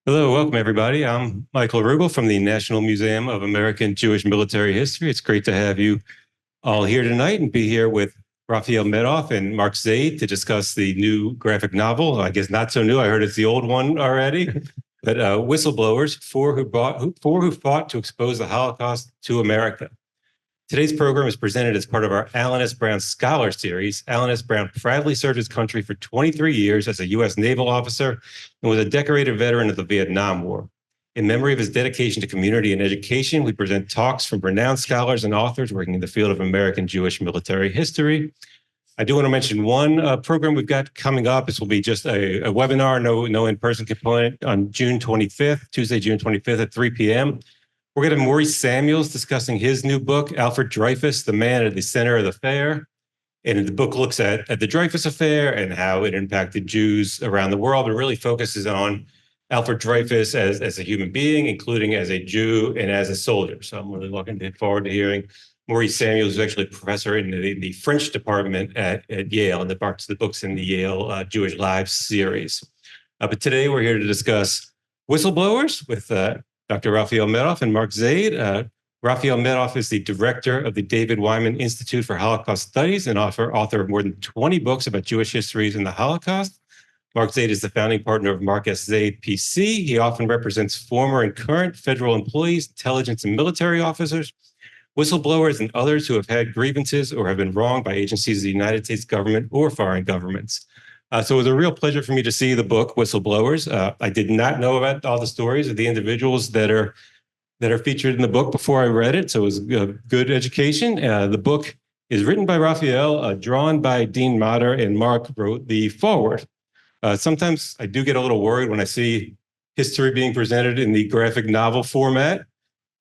Hello, welcome everybody. I'm Michael Rubel from the National Museum of American Jewish Military History. It's great to have you all here tonight and be here with Rafael Medoff and Mark Zaid to discuss the new graphic novel. I guess not so new. I heard it's the old one already. But Whistleblowers, four who fought to expose the Holocaust to America. Today's program is presented as part of our Alan S. Brown Scholar Series. Alan S. Brown proudly served his country for 23 years as a U.S. naval officer and was a decorated veteran of the Vietnam War. In memory of his dedication to community and education, we present talks from renowned scholars and authors working in the field of American Jewish military history. I do want to mention one program we've got coming up. This will be just a webinar, no in-person component, on June 25th, Tuesday, June 25th at 3 p.m. We're going to have Maurice Samuels discussing his new book, Alfred Dreyfus, The Man at the Center of the Affair. And the book looks at the Dreyfus Affair and how it impacted Jews around the world. It really focuses on Alfred Dreyfus as a human being, including as a Jew and as a soldier. So I'm really looking forward to hearing Maurice Samuels, who's actually a professor in the French department at Yale, and the books in the Yale Jewish Lives series. But today we're here to discuss Whistleblowers with Dr. Rafael Medoff and Mark Zaid. Rafael Medoff is the director of the David Wyman Institute for Holocaust Studies and author of more than 20 books about Jewish histories and the Holocaust. Mark Zaid is the founding partner of Mark S. Zaid PC. He often represents former and current federal employees, intelligence and military officers, whistleblowers, and others who have had grievances or have been wronged by agencies of the United States government or foreign governments. So it was a real pleasure for me to see the book, Whistleblowers. I did not know about all the stories of the individuals that are featured in the book before I read it, so it was a good education. The book is written by Rafael, drawn by Dean Motter, and Mark wrote the foreword. Sometimes I do get a little worried when I see history being presented in the graphic novel format.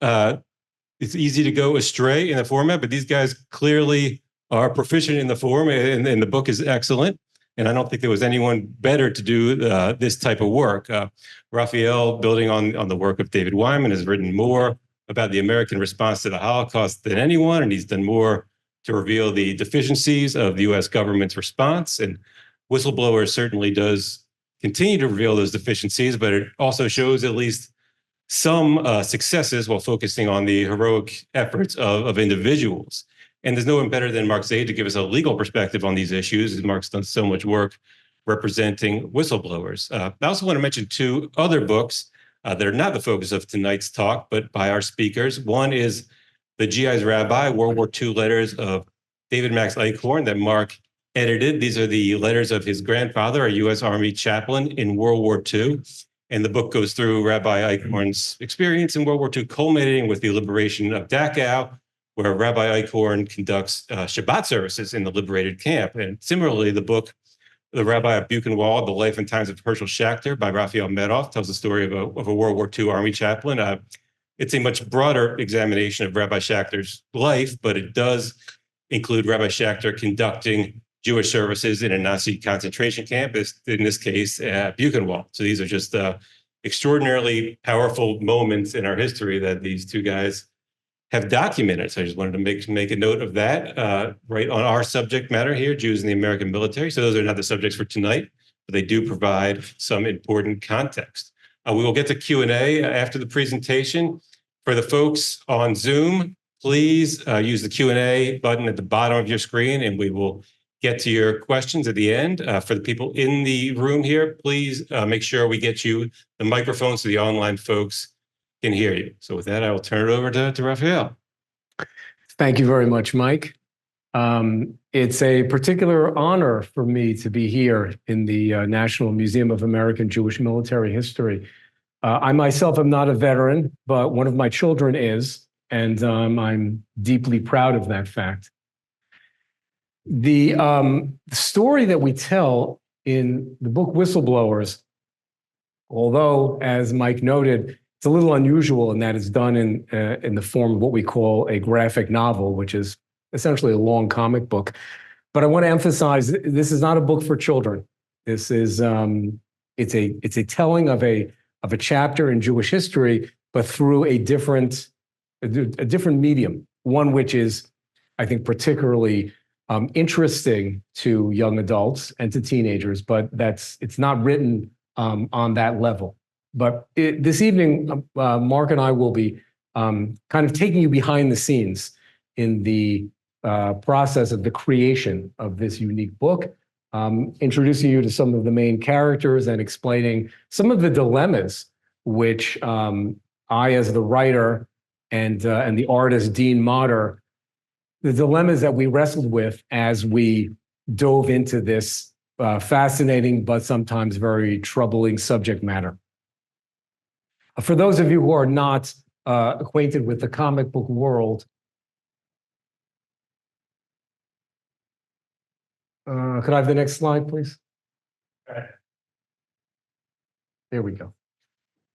It's easy to go astray in the format, but these guys clearly are proficient in the form, and the book is excellent. And I don't think there was anyone better to do this type of work. Rafael, building on the work of David Wyman, has written more about the American response to the Holocaust than anyone, and he's done more to reveal the deficiencies of the U.S. government's response. And Whistleblowers certainly does continue to reveal those deficiencies, but it also shows at least some successes while focusing on the heroic efforts of individuals. And there's no one better than Mark Zaid to give us a legal perspective on these issues, as Mark's done so much work representing whistleblowers. I also want to mention two other books that are not the focus of tonight's talk, but by our speakers. One is The GI's Rabbi, World War II Letters of David Max Eichhorn that Mark edited. These are the letters of his grandfather, a U.S. Army chaplain in World War II. And the book goes through Rabbi Eichhorn's experience in World War II, culminating with the liberation of Dachau, where Rabbi Eichhorn conducts Shabbat services in the liberated camp. And similarly, the book, The Rabbi of Buchenwald, The Life and Times of Herschel Schachter by Rafael Medoff, tells the story of a World War II Army chaplain. It's a much broader examination of Rabbi Schachter's life, but it does include Rabbi Schachter conducting Jewish services in a Nazi concentration camp, in this case, Buchenwald. So these are just extraordinarily powerful moments in our history that these two guys have documented. So I just wanted to make a note of that right on our subject matter here, Jews in the American military. So those are not the subjects for tonight, but they do provide some important context. We will get to Q&A after the presentation. For the folks on Zoom, please use the Q&A button at the bottom of your screen, and we will get to your questions at the end. For the people in the room here, please make sure we get you the microphone so the online folks can hear you. So with that, I will turn it over to Rafael. Thank you very much, Mike. It's a particular honor for me to be here in the National Museum of American Jewish Military History. I myself am not a veteran, but one of my children is, and I'm deeply proud of that fact. The story that we tell in the book Whistleblowers, although, as Mike noted, it's a little unusual in that it's done in the form of what we call a graphic novel, which is essentially a long comic book. But I want to emphasize this is not a book for children. This is it's a telling of a chapter in Jewish history, but through a different medium, one which is, I think, particularly interesting to young adults and to teenagers, but it's not written on that level. But this evening, Mark and I will be kind of taking you behind the scenes in the process of the creation of this unique book, introducing you to some of the main characters and explaining some of the dilemmas which I, as the writer and the artist, Dean Motter, the dilemmas that we wrestled with as we dove into this fascinating but sometimes very troubling subject matter. For those of you who are not acquainted with the comic book world, could I have the next slide, please? There we go.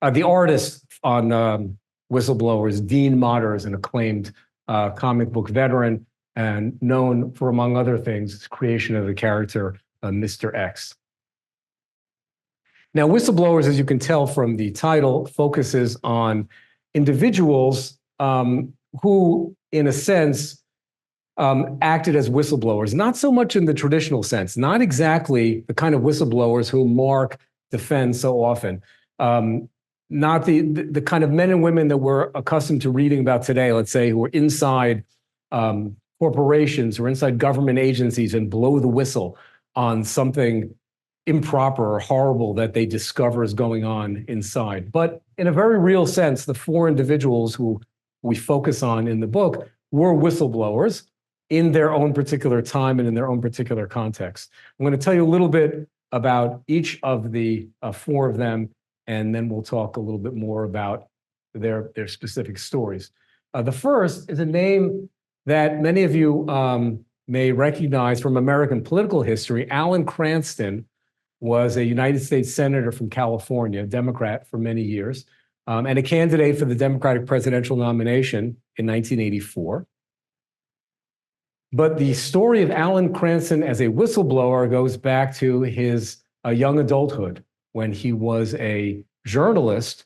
The artist on Whistleblowers, Dean Motter, is an acclaimed comic book veteran and known for, among other things, his creation of the character Mr. X. Now, Whistleblowers, as you can tell from the title, focuses on individuals who, in a sense, acted as whistleblowers, not so much in the traditional sense, not exactly the kind of whistleblowers whom Mark defends so often, not the kind of men and women that we're accustomed to reading about today, let's say, who are inside corporations or inside government agencies and blow the whistle on something improper or horrible that they discover is going on inside. But in a very real sense, the four individuals who we focus on in the book were whistleblowers in their own particular time and in their own particular context. I'm going to tell you a little bit about each of the four of them, and then we'll talk a little bit more about their specific stories. The first is a name that many of you may recognize from American political history. Alan Cranston was a United States Senator from California, Democrat for many years, and a candidate for the Democratic presidential nomination in 1984. But the story of Alan Cranston as a whistleblower goes back to his young adulthood, when he was a journalist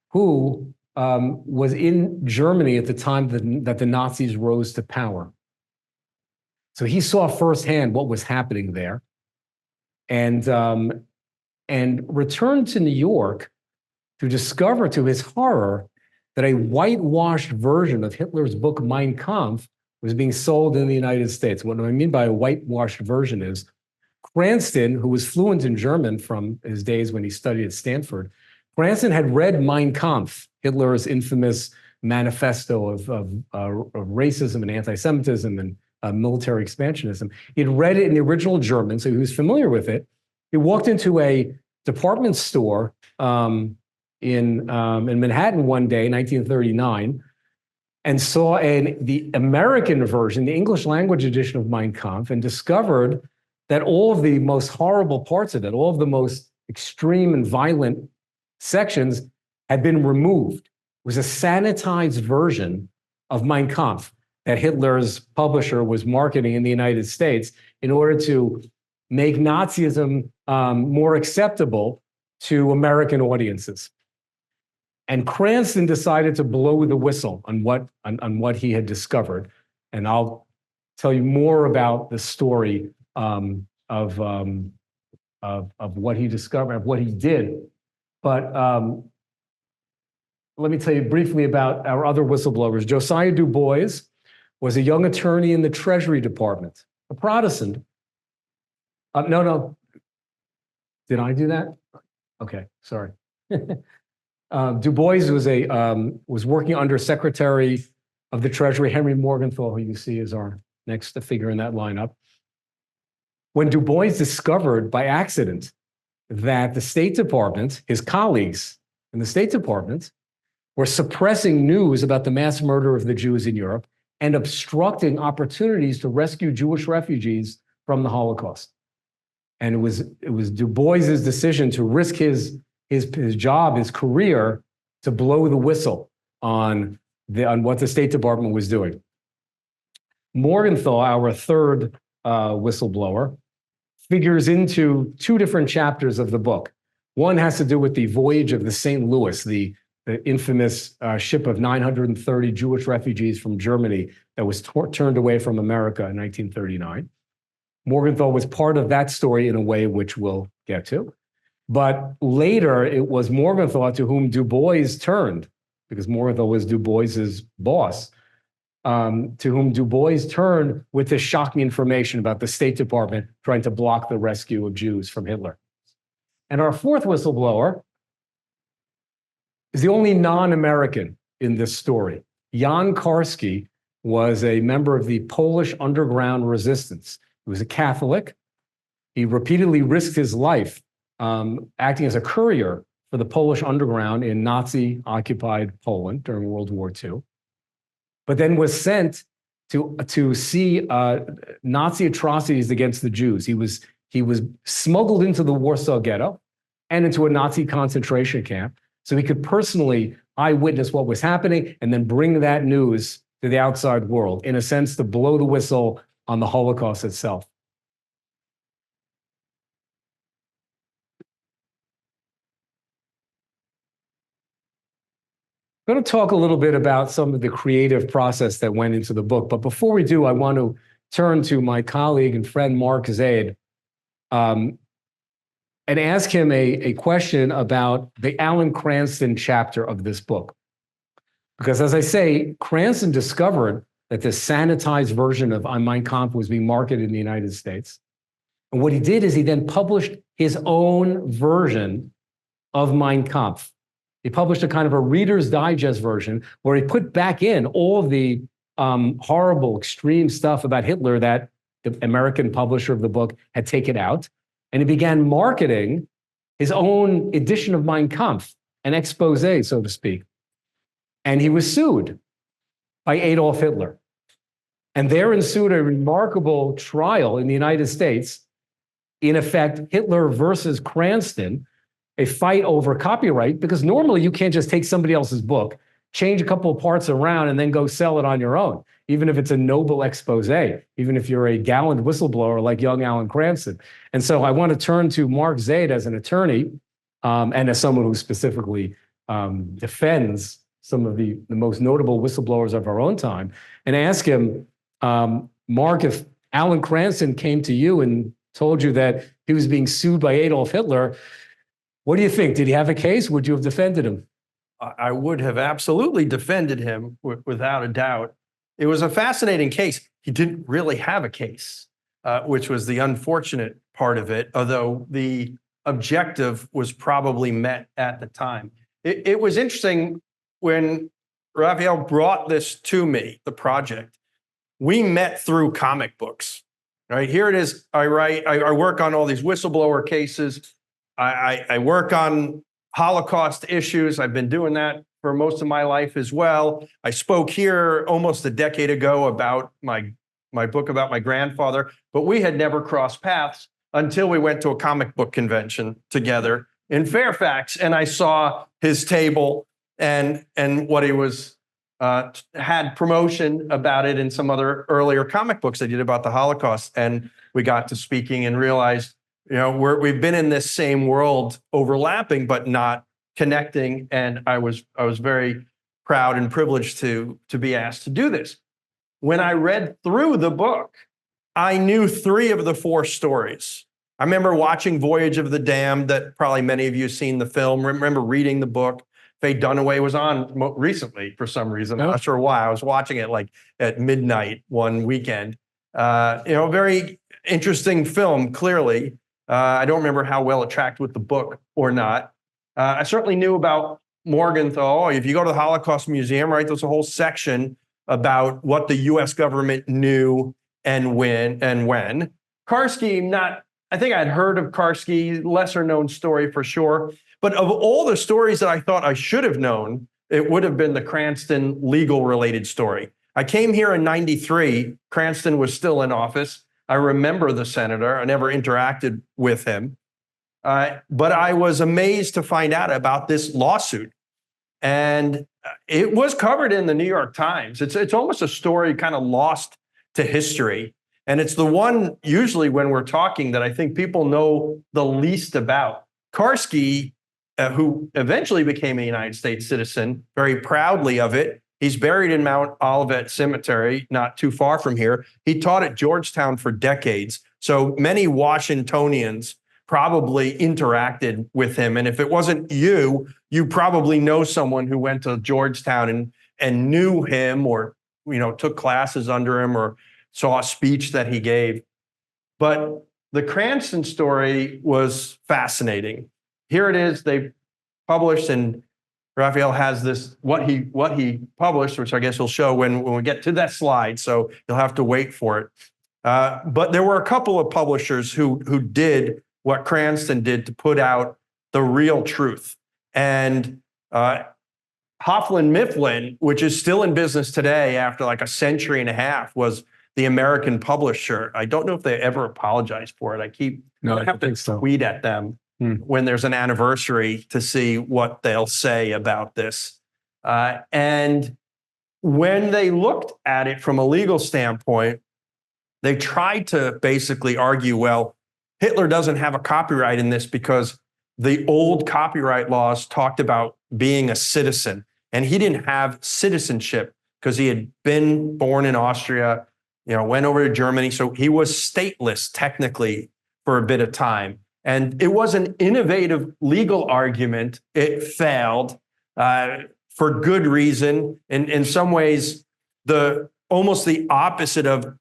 who was in Germany at the time that the Nazis rose to power. So he saw firsthand what was happening there, and returned to New York to discover, to his horror, that a whitewashed version of Hitler's book Mein Kampf was being sold in the United States. What I mean by a whitewashed version is Cranston, who was fluent in German from his days when he studied at Stanford, Cranston had read Mein Kampf, Hitler's infamous manifesto of racism and anti-Semitism and military expansionism. He'd read it in the original German, so he was familiar with it. He walked into a department store in Manhattan one day, 1939, and saw the American version, the English language edition of Mein Kampf, and discovered that all of the most horrible parts of it, all of the most extreme and violent sections had been removed. It was a sanitized version of Mein Kampf that Hitler's publisher was marketing in the United States in order to make Nazism more acceptable to American audiences. And Cranston decided to blow the whistle on what he had discovered. And I'll tell you more about the story of what he discovered, of what he did. But let me tell you briefly about our other whistleblowers. Josiah DuBois was a young attorney in the Treasury Department, a Protestant. No. Did I do that? Okay, sorry. DuBois was working under Secretary of the Treasury, Henry Morgenthau, who you see is our next figure in that lineup. When DuBois discovered by accident that the State Department, his colleagues in the State Department, were suppressing news about the mass murder of the Jews in Europe and obstructing opportunities to rescue Jewish refugees from the Holocaust. And it was DuBois's decision to risk his job, his career, to blow the whistle on what the State Department was doing. Morgenthau, our third whistleblower, figures into two different chapters of the book. One has to do with the voyage of the St. Louis, the infamous ship of 930 Jewish refugees from Germany that was turned away from America in 1939. Morgenthau was part of that story in a way which we'll get to. But later, it was Morgenthau to whom DuBois turned, because Morgenthau was DuBois's boss, to whom DuBois turned with this shocking information about the State Department trying to block the rescue of Jews from Hitler. And our fourth whistleblower is the only non-American in this story. Jan Karski was a member of the Polish underground resistance. He was a Catholic. He repeatedly risked his life acting as a courier for the Polish underground in Nazi-occupied Poland during World War II, but then was sent to see Nazi atrocities against the Jews. He was smuggled into the Warsaw Ghetto and into a Nazi concentration camp so he could personally eyewitness what was happening and then bring that news to the outside world, in a sense, to blow the whistle on the Holocaust itself. I'm going to talk a little bit about some of the creative process that went into the book. But before we do, I want to turn to my colleague and friend, Mark Zaid, and ask him a question about the Alan Cranston chapter of this book. Because as I say, Cranston discovered that the sanitized version of Mein Kampf was being marketed in the United States. And what he did is he then published his own version of Mein Kampf. He published a kind of a Reader's Digest version where he put back in all of the horrible, extreme stuff about Hitler that the American publisher of the book had taken out. And he began marketing his own edition of Mein Kampf, an expose, so to speak. And he was sued by Adolf Hitler. And there ensued a remarkable trial in the United States. In effect, Hitler versus Cranston, a fight over copyright, because normally you can't just take somebody else's book, change a couple of parts around, and then go sell it on your own, even if it's a noble expose, even if you're a gallant whistleblower like young Alan Cranston. And so I want to turn to Mark Zaid as an attorney and as someone who specifically defends some of the most notable whistleblowers of our own time, and ask him, Mark, if Alan Cranston came to you and told you that he was being sued by Adolf Hitler, what do you think? Did he have a case? Would you have defended him? I would have absolutely defended him without a doubt. It was a fascinating case. He didn't really have a case, which was the unfortunate part of it, although the objective was probably met at the time. It was interesting when Rafael brought this to me, the project. We met through comic books, right? Here it is. I work on all these whistleblower cases. I work on Holocaust issues. I've been doing that for most of my life as well. I spoke here almost a decade ago about my book about my grandfather, but we had never crossed paths until we went to a comic book convention together in Fairfax, and I saw his table and what he was had promotion about it in some other earlier comic books they did about the Holocaust, and we got to speaking and realized, you know, we've been in this same world, overlapping but not connecting, and I was very proud and privileged to be asked to do this. When I read through the book, I knew 3 of the 4 stories. I remember watching Voyage of the Damned, that probably many of you have seen the film. Remember reading the book. Faye Dunaway was on recently for some reason. I'm not sure why. I was watching it like at midnight one weekend. Very interesting film, clearly. I don't remember how well it tracked with the book or not. I certainly knew about Morgenthau. If you go to the Holocaust Museum, right, there's a whole section about what the U.S. government knew and when. Karski, I think I'd heard of Karski, lesser known story for sure. But of all the stories that I thought I should have known, it would have been the Cranston legal related story. I came here in '93. Cranston was still in office. I remember the senator. I never interacted with him. But I was amazed to find out about this lawsuit. And it was covered in the New York Times. It's almost a story kind of lost to history. And it's the one, usually when we're talking, that I think people know the least about. Karski, who eventually became a United States citizen, very proudly of it. He's buried in Mount Olivet Cemetery, not too far from here. He taught at Georgetown for decades. So many Washingtonians probably interacted with him. And if it wasn't you, you probably know someone who went to Georgetown and knew him, or, took classes under him, or saw a speech that he gave. But the Cranston story was fascinating. Here it is. They published, and Rafael has this, what he published, which I guess he'll show when we get to that slide. So you'll have to wait for it. But there were a couple of publishers who did what Cranston did to put out the real truth. And Hoffman Mifflin, which is still in business today after like a century and a half, was the American publisher. I don't know if they ever apologized for it. I have to tweet at them when there's an anniversary to see what they'll say about this. And when they looked at it from a legal standpoint, they tried to basically argue, well, Hitler doesn't have a copyright in this because the old copyright laws talked about being a citizen, and he didn't have citizenship because he had been born in Austria, went over to Germany. So he was stateless technically for a bit of time. And it was an innovative legal argument. It failed for good reason. In some ways, almost the opposite of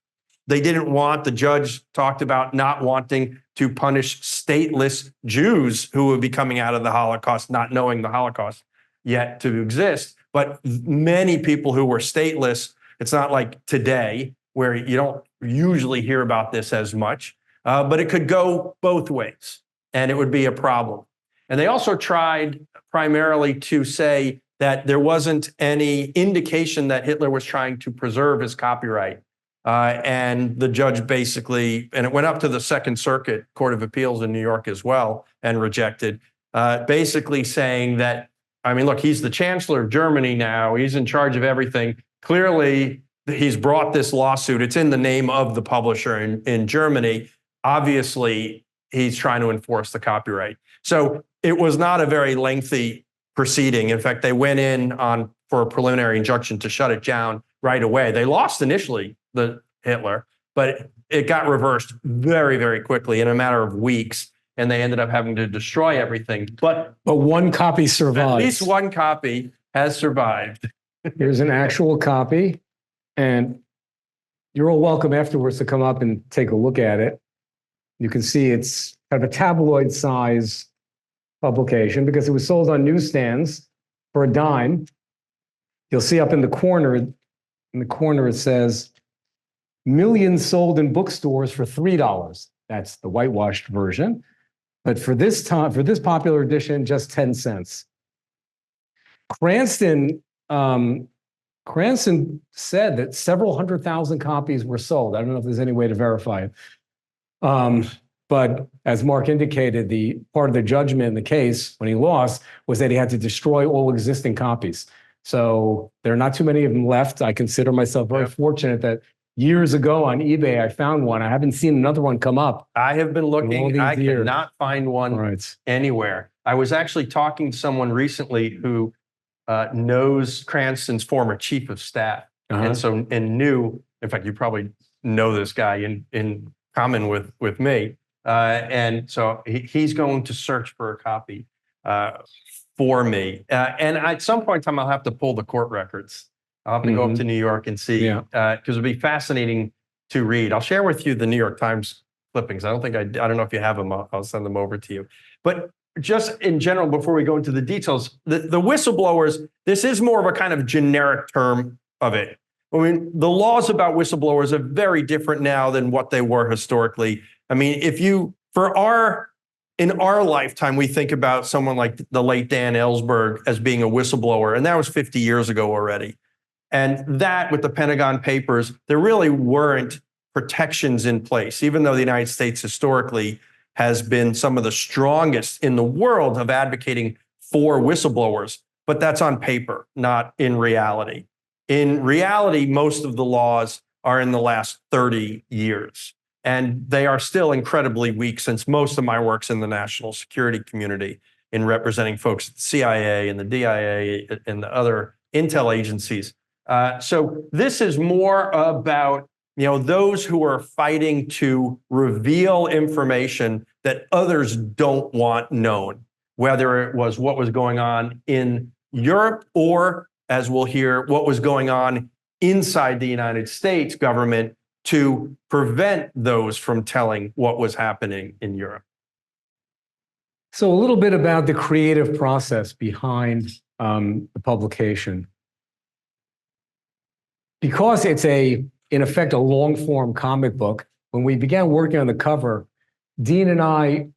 the judge talked about not wanting to punish stateless Jews who would be coming out of the Holocaust, not knowing the Holocaust yet to exist. But many people who were stateless, it's not like today where you don't usually hear about this as much, but it could go both ways and it would be a problem. And they also tried primarily to say that there wasn't any indication that Hitler was trying to preserve his copyright. And the judge basically, and it went up to the Second Circuit Court of Appeals in New York as well and rejected, basically saying that, look, he's the Chancellor of Germany now. He's in charge of everything. Clearly, he's brought this lawsuit. It's in the name of the publisher in Germany. Obviously, he's trying to enforce the copyright. So it was not a very lengthy proceeding. In fact, they went in for a preliminary injunction to shut it down right away. They lost initially, the Hitler, but it got reversed very, very quickly in a matter of weeks, and they ended up having to destroy everything. But one copy survives. At least one copy has survived. Here's an actual copy, and you're all welcome afterwards to come up and take a look at it. You can see it's kind of a tabloid size publication because it was sold on newsstands for a dime. You'll see up in the corner it says, millions sold in bookstores for $3. That's the whitewashed version. But for this popular edition, just 10 cents. Cranston said that several 100,000 copies were sold. I don't know if there's any way to verify it. But as Mark indicated, the part of the judgment in the case when he lost was that he had to destroy all existing copies. So there are not too many of them left. I consider myself very fortunate that years ago on eBay, I found one. I haven't seen another one come up. I have been looking. I cannot find one anywhere. I was actually talking to someone recently who knows Cranston's former chief of staff. And knew, in fact, you probably know this guy in common with me. And so he's going to search for a copy for me. And at some point in time, I'll have to pull the court records. I'll have to go up to New York and see, because it'll be fascinating to read. I'll share with you the New York Times clippings. I don't know if you have them. I'll send them over to you. But just in general, before we go into the details, the whistleblowers, this is more of a kind of generic term of it. The laws about whistleblowers are very different now than what they were historically. In our lifetime, we think about someone like the late Dan Ellsberg as being a whistleblower, and that was 50 years ago already. And that, with the Pentagon Papers, there really weren't protections in place, even though the United States historically has been some of the strongest in the world of advocating for whistleblowers. But that's on paper, not in reality. In reality, most of the laws are in the last 30 years. And they are still incredibly weak, since most of my work's in the national security community in representing folks at the CIA and the DIA and the other intel agencies. So this is more about those who are fighting to reveal information that others don't want known, whether it was what was going on in Europe or, as we'll hear, what was going on inside the United States government to prevent those from telling what was happening in Europe. So a little bit about the creative process behind the publication. Because it's in effect, a long-form comic book, when we began working on the cover, Dean and I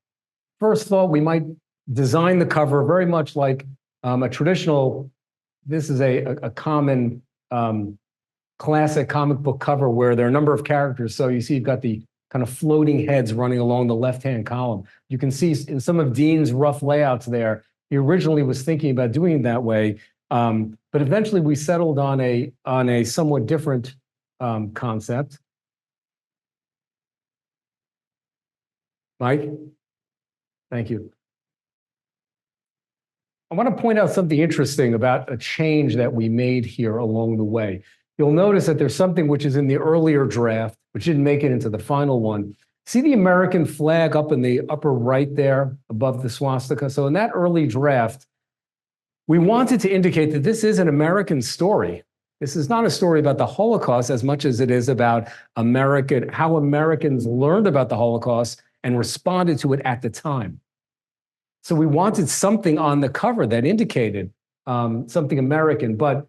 first thought we might design the cover very much like a traditional, this is a common classic comic book cover where there are a number of characters. So you see you've got the kind of floating heads running along the left-hand column. You can see in some of Dean's rough layouts there, he originally was thinking about doing it that way. But eventually we settled on a somewhat different concept. Mike? Thank you. I want to point out something interesting about a change that we made here along the way. You'll notice that there's something which is in the earlier draft, which didn't make it into the final one. See the American flag up in the upper right there above the swastika? So in that early draft, we wanted to indicate that this is an American story. This is not a story about the Holocaust as much as it is about how Americans learned about the Holocaust and responded to it at the time. So we wanted something on the cover that indicated something American. But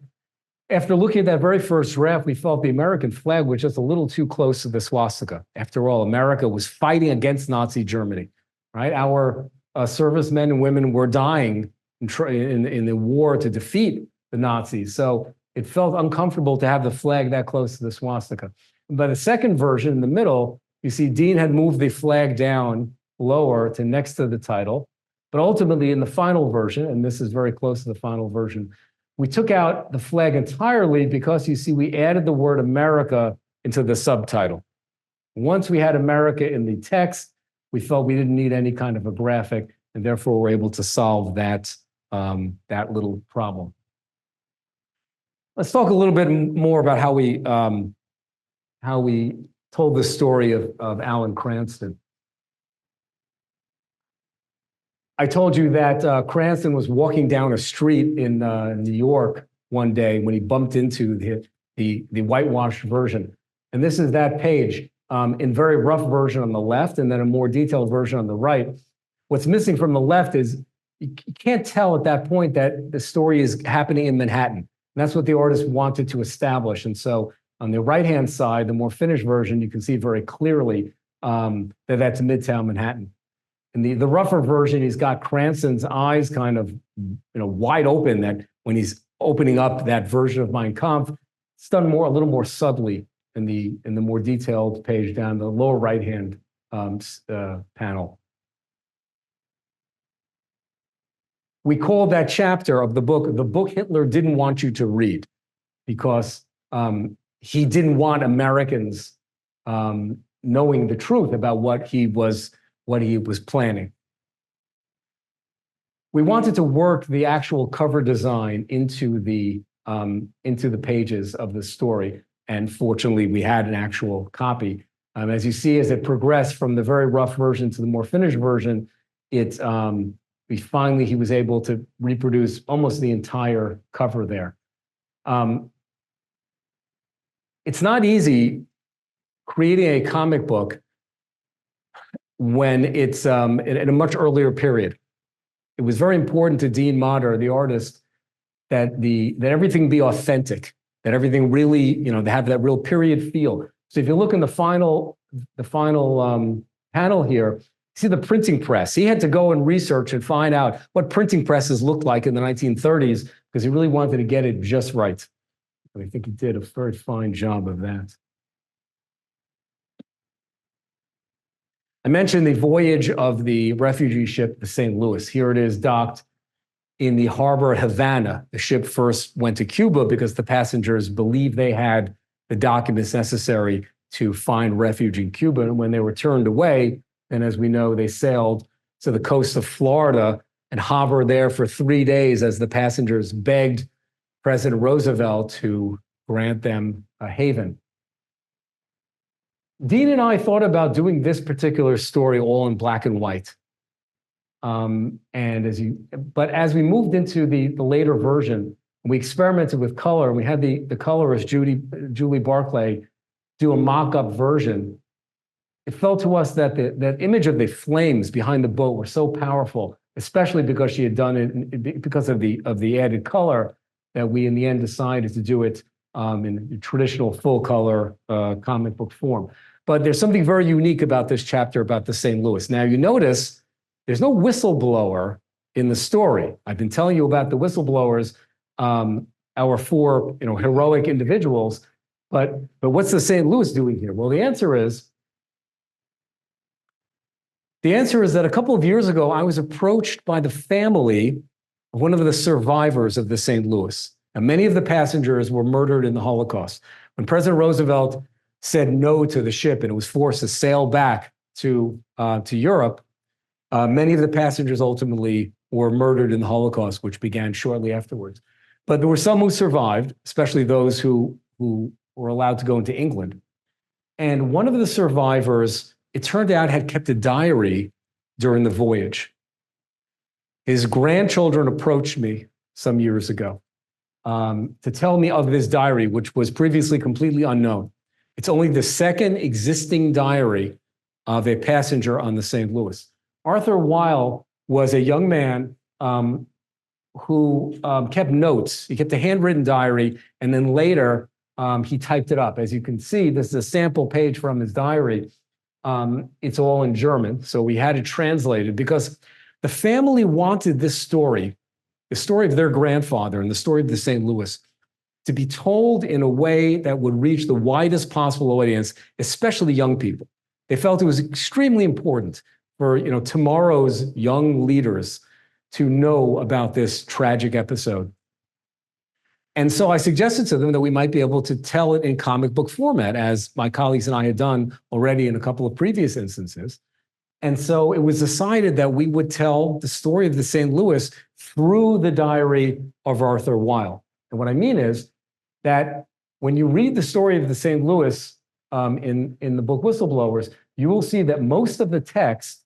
after looking at that very first draft, we felt the American flag was just a little too close to the swastika. After all, America was fighting against Nazi Germany, right? Our servicemen and women were dying in the war to defeat the Nazis. So it felt uncomfortable to have the flag that close to the swastika. By the second version in the middle, you see Dean had moved the flag down lower to next to the title. But ultimately in the final version, and this is very close to the final version, we took out the flag entirely because you see we added the word America into the subtitle. Once we had America in the text, we felt we didn't need any kind of a graphic, and therefore we're able to solve that little problem. Let's talk a little bit more about how we told the story of Alan Cranston. I told you that Cranston was walking down a street in New York one day when he bumped into the whitewashed version. And this is that page in very rough version on the left and then a more detailed version on the right. What's missing from the left is you can't tell at that point that the story is happening in Manhattan. And that's what the artist wanted to establish. And so on the right-hand side, the more finished version, you can see very clearly that that's Midtown Manhattan. In the rougher version, he's got Cranston's eyes kind of wide open, that when he's opening up that version of Mein Kampf, it's done a little more subtly in the more detailed page down the lower right-hand panel. We called that chapter of the book Hitler didn't want you to read, because he didn't want Americans knowing the truth about what he was planning. We wanted to work the actual cover design into the pages of the story, and fortunately, we had an actual copy. As you see, as it progressed from the very rough version to the more finished version, he was able to reproduce almost the entire cover there. It's not easy creating a comic book when it's in a much earlier period. It was very important to Dean Motter, the artist, that everything be authentic, that everything really, to have that real period feel. So if you look in the final panel here, see the printing press. He had to go and research and find out what printing presses looked like in the 1930s because he really wanted to get it just right. And I think he did a very fine job of that. I mentioned the voyage of the refugee ship, the St. Louis. Here it is docked in the harbor of Havana. The ship first went to Cuba because the passengers believed they had the documents necessary to find refuge in Cuba. And when they were turned away, then as we know, they sailed to the coast of Florida and hovered there for 3 days as the passengers begged President Roosevelt to grant them a haven. Dean and I thought about doing this particular story all in black and white. But as we moved into the later version, we experimented with color, and we had the colorist Julie Barclay do a mock-up version. It felt to us that that image of the flames behind the boat were so powerful, especially because she had done it because of the added color, that we in the end decided to do it in traditional full color comic book form. But there's something very unique about this chapter about the St. Louis. Now you notice there's no whistleblower in the story. I've been telling you about the whistleblowers, our four heroic individuals, but what's the St. Louis doing here? Well, the answer is that a couple of years ago, I was approached by the family of one of the survivors of the St. Louis. And many of the passengers were murdered in the Holocaust. When President Roosevelt said no to the ship and it was forced to sail back to Europe, many of the passengers ultimately were murdered in the Holocaust, which began shortly afterwards. But there were some who survived, especially those who were allowed to go into England. And one of the survivors, it turned out, had kept a diary during the voyage. His grandchildren approached me some years ago to tell me of this diary, which was previously completely unknown. It's only the second existing diary of a passenger on the St. Louis. Arthur Weil was a young man who kept notes. He kept a handwritten diary, and then later he typed it up. As you can see, this is a sample page from his diary. It's all in German, so we had it translated because the family wanted this story, the story of their grandfather and the story of the St. Louis, to be told in a way that would reach the widest possible audience, especially young people. They felt it was extremely important for tomorrow's young leaders to know about this tragic episode. And so I suggested to them that we might be able to tell it in comic book format, as my colleagues and I had done already in a couple of previous instances. And so it was decided that we would tell the story of the St. Louis through the diary of Arthur Weil. And what I mean is that when you read the story of the St. Louis in the book Whistleblowers, you will see that most of the text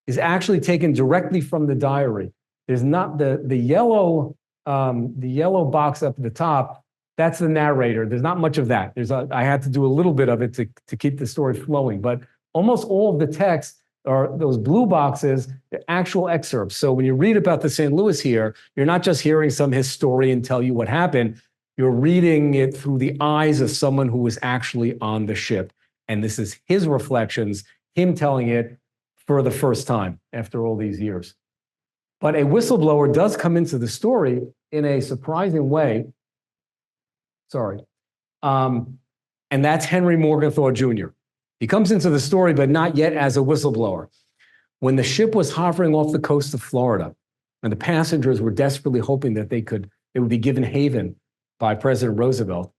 is actually taken directly from the diary. There's not the yellow box up at the top. That's the narrator. There's not much of that. I had to do a little bit of it to keep the story flowing, but almost all of the text are those blue boxes, the actual excerpts. So when you read about the St. Louis here, you're not just hearing some historian tell you what happened. You're reading it through the eyes of someone who was actually on the ship. And this is his reflections, him telling it for the first time after all these years. But a whistleblower does come into the story in a surprising way. Sorry. And that's Henry Morgenthau Jr. He comes into the story, but not yet as a whistleblower. When the ship was hovering off the coast of Florida, and the passengers were desperately hoping that they would be given haven by President Roosevelt,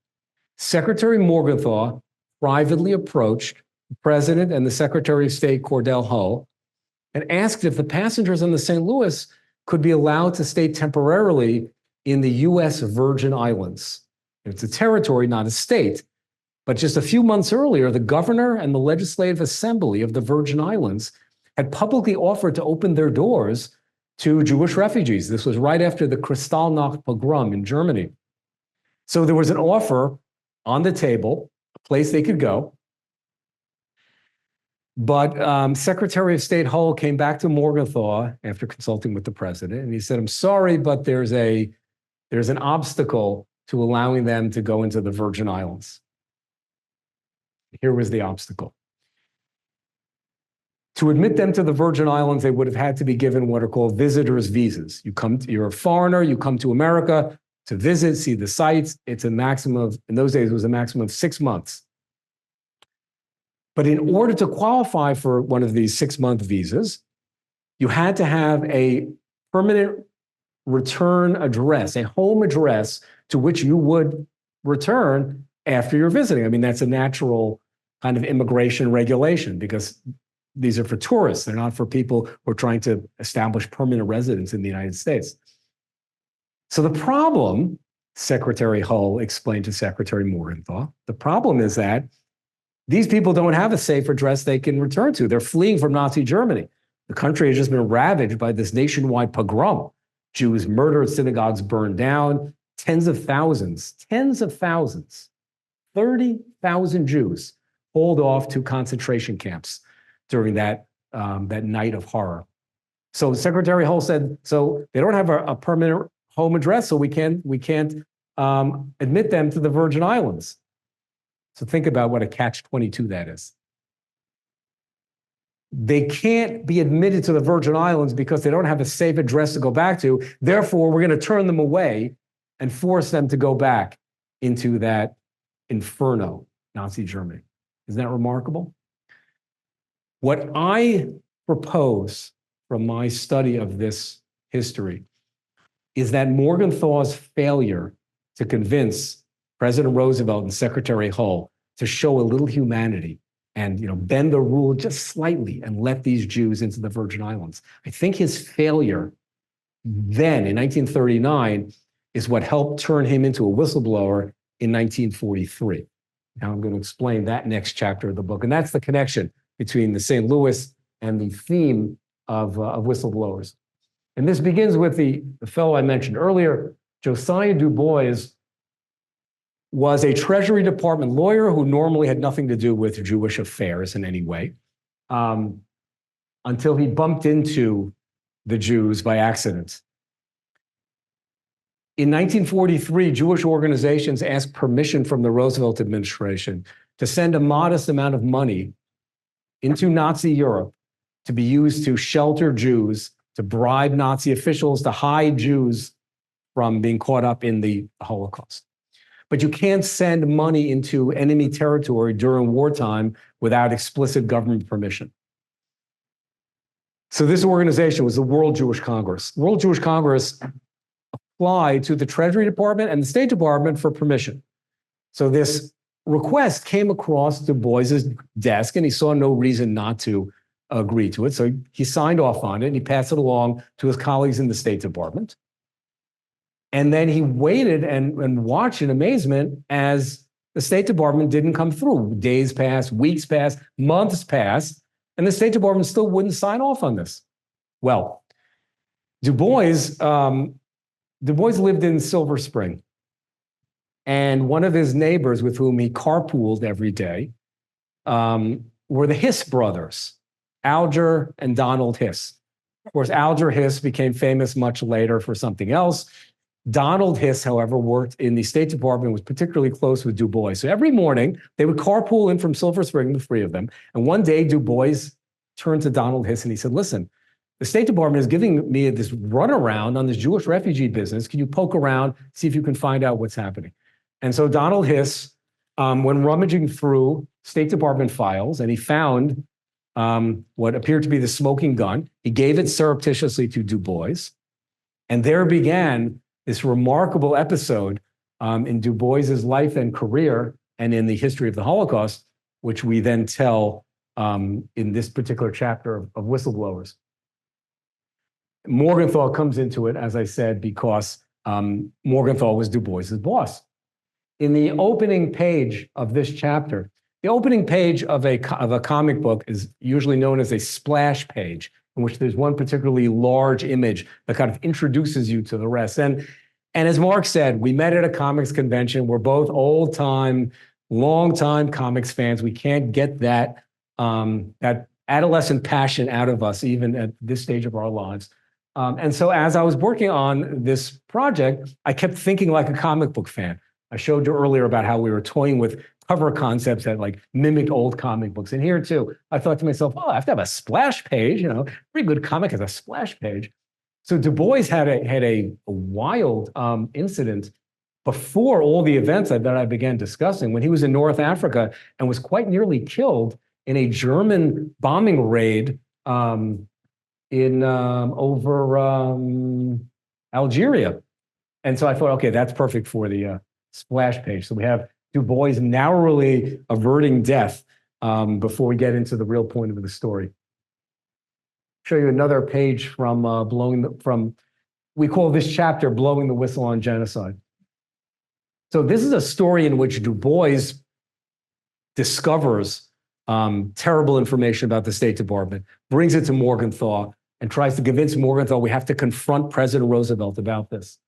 Secretary Morgenthau privately approached the President and the Secretary of State, Cordell Hull, and asked if the passengers on the St. Louis could be allowed to stay temporarily in the U.S. Virgin Islands. It's a territory, not a state. But just a few months earlier, the governor and the Legislative Assembly of the Virgin Islands had publicly offered to open their doors to Jewish refugees. This was right after the Kristallnacht pogrom in Germany. So there was an offer on the table, a place they could go. But Secretary of State Hull came back to Morgenthau after consulting with the president, and he said, "I'm sorry, but there's an obstacle to allowing them to go into the Virgin Islands." Here was the obstacle. To admit them to the Virgin Islands, they would have had to be given what are called visitors' visas. You're a foreigner, you come to America to visit, see the sights. It's a maximum of, in those days, it was a maximum of 6 months. But in order to qualify for one of these 6-month visas, you had to have a permanent return address, a home address to which you would return after you're visiting. I mean, that's a natural kind of immigration regulation because these are for tourists. They're not for people who are trying to establish permanent residence in the United States. So the problem, Secretary Hull explained to Secretary Morgenthau, the problem is that These people don't have a safe address they can return to. They're fleeing from Nazi Germany. The country has just been ravaged by this nationwide pogrom. Jews murdered, synagogues burned down, tens of thousands, 30,000 Jews hauled off to concentration camps during that night of horror. So Secretary Hull said, so they don't have a permanent home address, so we can't admit them to the Virgin Islands. So think about what a catch-22 that is. They can't be admitted to the Virgin Islands because they don't have a safe address to go back to. Therefore, we're going to turn them away and force them to go back into that inferno, Nazi Germany. Isn't that remarkable? What I propose from my study of this history is that Morgenthau's failure to convince President Roosevelt and Secretary Hull to show a little humanity and bend the rule just slightly and let these Jews into the Virgin Islands. I think his failure then in 1939 is what helped turn him into a whistleblower in 1943. Now I'm going to explain that next chapter of the book. And that's the connection between the St. Louis and the theme of whistleblowers. And this begins with the fellow I mentioned earlier, Josiah DuBois was a Treasury Department lawyer who normally had nothing to do with Jewish affairs in any way, until he bumped into the Jews by accident. In 1943, Jewish organizations asked permission from the Roosevelt administration to send a modest amount of money into Nazi Europe to be used to shelter Jews, to bribe Nazi officials, to hide Jews from being caught up in the Holocaust. But you can't send money into enemy territory during wartime without explicit government permission. So this organization was the World Jewish Congress. The World Jewish Congress applied to the Treasury Department and the State Department for permission. So this request came across Du Bois's desk, and he saw no reason not to agree to it. So he signed off on it, and he passed it along to his colleagues in the State Department. And then he waited and watched in amazement as the State Department didn't come through. Days passed, weeks passed, months passed, and the State Department still wouldn't sign off on this. Well, Du Bois lived in Silver Spring. And one of his neighbors with whom he carpooled every day were the Hiss brothers, Alger and Donald Hiss. Of course, Alger Hiss became famous much later for something else. Donald Hiss, however, worked in the State Department, was particularly close with Du Bois. So every morning, they would carpool in from Silver Spring, the three of them. And one day, Du Bois turned to Donald Hiss and he said, listen, the State Department is giving me this runaround on this Jewish refugee business. Can you poke around, see if you can find out what's happening? And so Donald Hiss, when rummaging through State Department files, and he found what appeared to be the smoking gun, he gave it surreptitiously to Du Bois. And there began this remarkable episode in Du Bois's life and career and in the history of the Holocaust, which we then tell in this particular chapter of Whistleblowers. Morgenthau comes into it, as I said, because Morgenthau was Du Bois's boss. In the opening page of this chapter, the opening page of a comic book is usually known as a splash page, in which there's one particularly large image that kind of introduces you to the rest. And as Mark said, we met at a comics convention. We're both old-time, long-time comics fans. We can't get that adolescent passion out of us, even at this stage of our lives. And so as I was working on this project, I kept thinking like a comic book fan. I showed you earlier about how we were toying with cover concepts that like mimicked old comic books. And here too, I thought to myself, oh, I have to have a splash page. Pretty good comic has a splash page. So Du Bois had a wild incident before all the events that I began discussing, when he was in North Africa and was quite nearly killed in a German bombing raid over Algeria. And so I thought, okay, that's perfect for the splash page. So we have Du Bois narrowly averting death before we get into the real point of the story. Show you another page from we call this chapter Blowing the Whistle on Genocide. So this is a story in which Du Bois discovers terrible information about the State Department, brings it to Morgenthau, and tries to convince Morgenthau we have to confront President Roosevelt about this.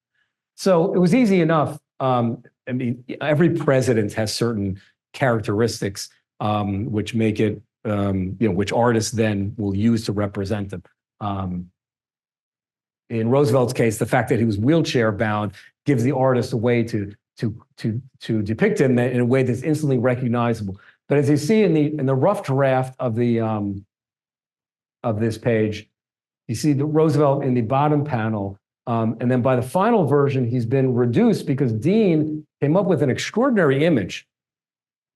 So it was easy enough. I mean, every president has certain characteristics which make it, which artists then will use to represent them. In Roosevelt's case, the fact that he was wheelchair bound gives the artist a way to depict him in a way that's instantly recognizable. But as you see in the rough draft of this page, you see the Roosevelt in the bottom panel. And then by the final version, he's been reduced because Dean came up with an extraordinary image,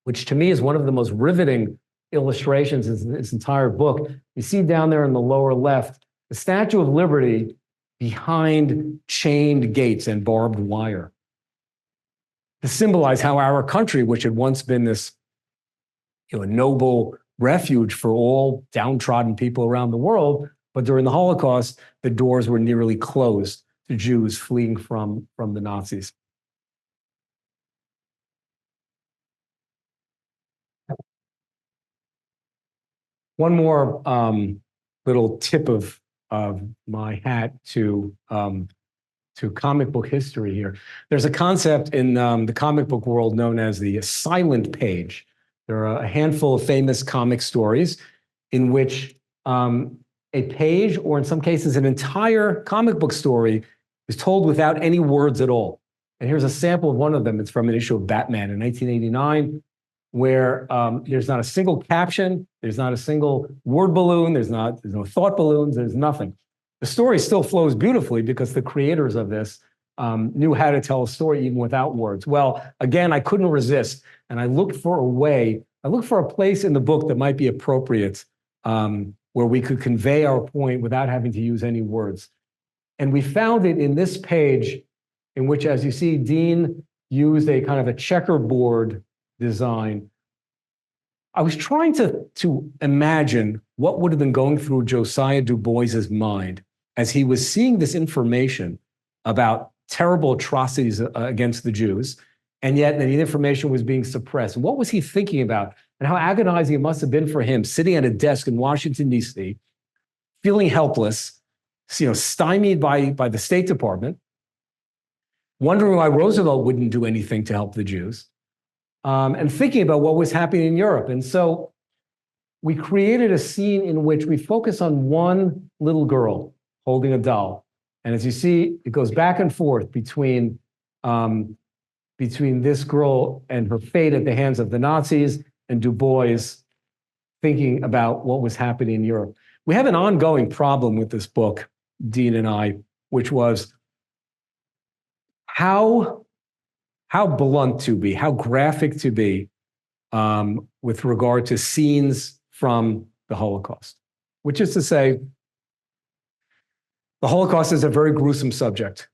which to me is one of the most riveting illustrations in this entire book. You see down there in the lower left, the Statue of Liberty behind chained gates and barbed wire to symbolize how our country, which had once been this noble refuge for all downtrodden people around the world, but during the Holocaust, the doors were nearly closed to Jews fleeing from the Nazis. One more little tip of my hat to comic book history here. There's a concept in the comic book world known as the silent page. There are a handful of famous comic stories in which a page, or in some cases, an entire comic book story is told without any words at all. And here's a sample of one of them. It's from an issue of Batman in 1989, where there's not a single caption, there's not a single word balloon, there's no thought balloons, there's nothing. The story still flows beautifully because the creators of this knew how to tell a story even without words. Well, again, I couldn't resist, and I looked for a place in the book that might be appropriate where we could convey our point without having to use any words. And we found it in this page, in which, as you see, Dean used a kind of a checkerboard design. I was trying to imagine what would have been going through Josiah DuBois's mind as he was seeing this information about terrible atrocities against the Jews, and yet the information was being suppressed. What was he thinking about? And how agonizing it must have been for him sitting at a desk in Washington, D.C., feeling helpless, stymied by the State Department, wondering why Roosevelt wouldn't do anything to help the Jews, and thinking about what was happening in Europe. And so we created a scene in which we focus on one little girl holding a doll. And as you see, it goes back and forth between this girl and her fate at the hands of the Nazis and Du Bois thinking about what was happening in Europe. We have an ongoing problem with this book, Dean and I, which was how blunt to be, how graphic to be with regard to scenes from the Holocaust, which is to say, the Holocaust is a very gruesome subject.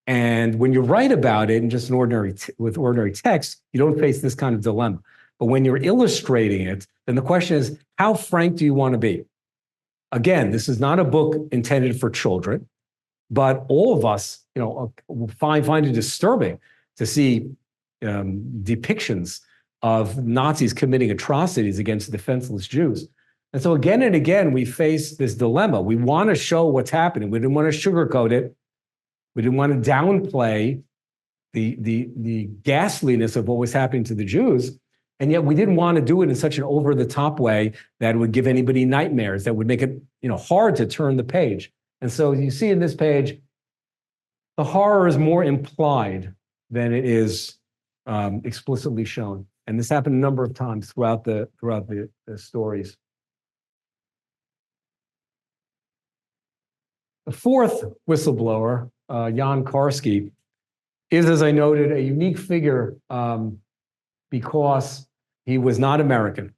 And when you write about it in just with ordinary text, you don't face this kind of dilemma. But when you're illustrating it, then the question is, how frank do you want to be? Again, this is not a book intended for children, but all of us, find it disturbing to see depictions of Nazis committing atrocities against defenseless Jews. And so again and again, we face this dilemma. We want to show what's happening. We didn't want to sugarcoat it. We didn't want to downplay the ghastliness of what was happening to the Jews. And yet we didn't want to do it in such an over-the-top way that would give anybody nightmares, that would make it hard to turn the page. And so you see in this page, the horror is more implied than it is explicitly shown. And this happened a number of times throughout the stories. The fourth whistleblower, Jan Karski, is, as I noted, a unique figure because he was not American.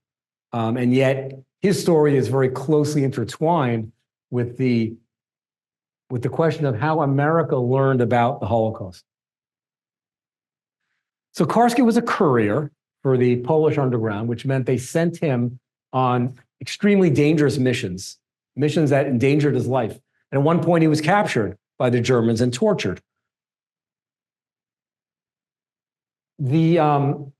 And yet his story is very closely intertwined with the question of how America learned about the Holocaust. So Karski was a courier for the Polish underground, which meant they sent him on extremely dangerous missions that endangered his life. And at one point, he was captured by the Germans and tortured. The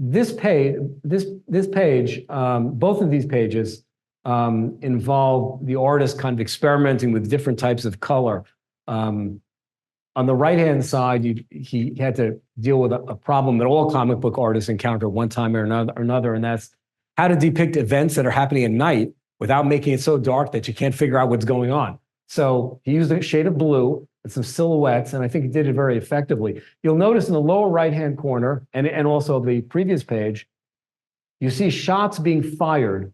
this page, both of these pages involve the artist kind of experimenting with different types of color. On the right-hand side, he had to deal with a problem that all comic book artists encounter one time or another, and that's how to depict events that are happening at night without making it so dark that you can't figure out what's going on. So he used a shade of blue and some silhouettes, and I think he did it very effectively. You'll notice in the lower right-hand corner, and also the previous page, you see shots being fired,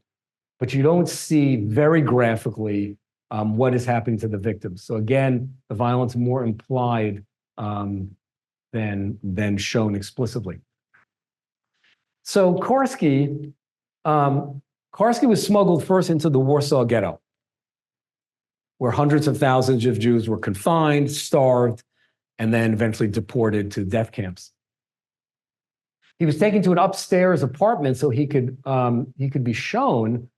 but you don't see very graphically what is happening to the victims. So again, the violence more implied than shown explicitly. So Karski was smuggled first into the Warsaw Ghetto, where hundreds of thousands of Jews were confined, starved, and then eventually deported to death camps. He was taken to an upstairs apartment so he could be shown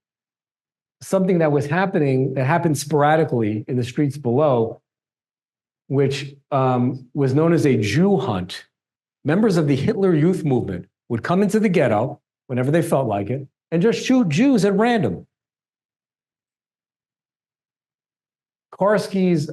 something that was happening, that happened sporadically in the streets below, which was known as a Jew hunt. Members of the Hitler Youth Movement would come into the ghetto whenever they felt like it and just shoot Jews at random. Karski's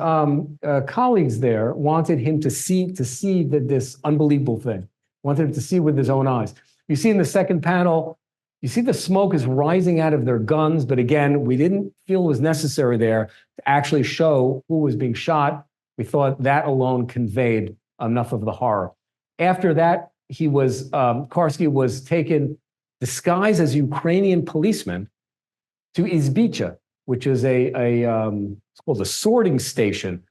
colleagues there wanted him to see this unbelievable thing, wanted him to see with his own eyes. You see in the second panel, you see the smoke is rising out of their guns, but again, we didn't feel it was necessary there to actually show who was being shot. We thought that alone conveyed enough of the horror. After that, Karski was taken, disguised as Ukrainian policeman, to Izbicha, which is it's called a sorting station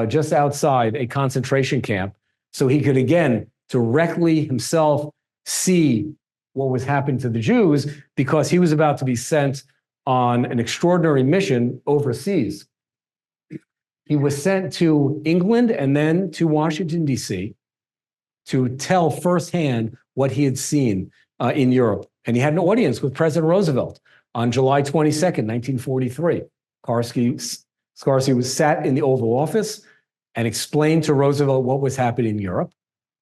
just outside a concentration camp. So he could, again, directly himself see what was happening to the Jews, because he was about to be sent on an extraordinary mission overseas. He was sent to England and then to Washington, D.C. to tell firsthand what he had seen in Europe. And he had an audience with President Roosevelt on July 22nd, 1943. Karski was sat in the Oval Office and explained to Roosevelt what was happening in Europe,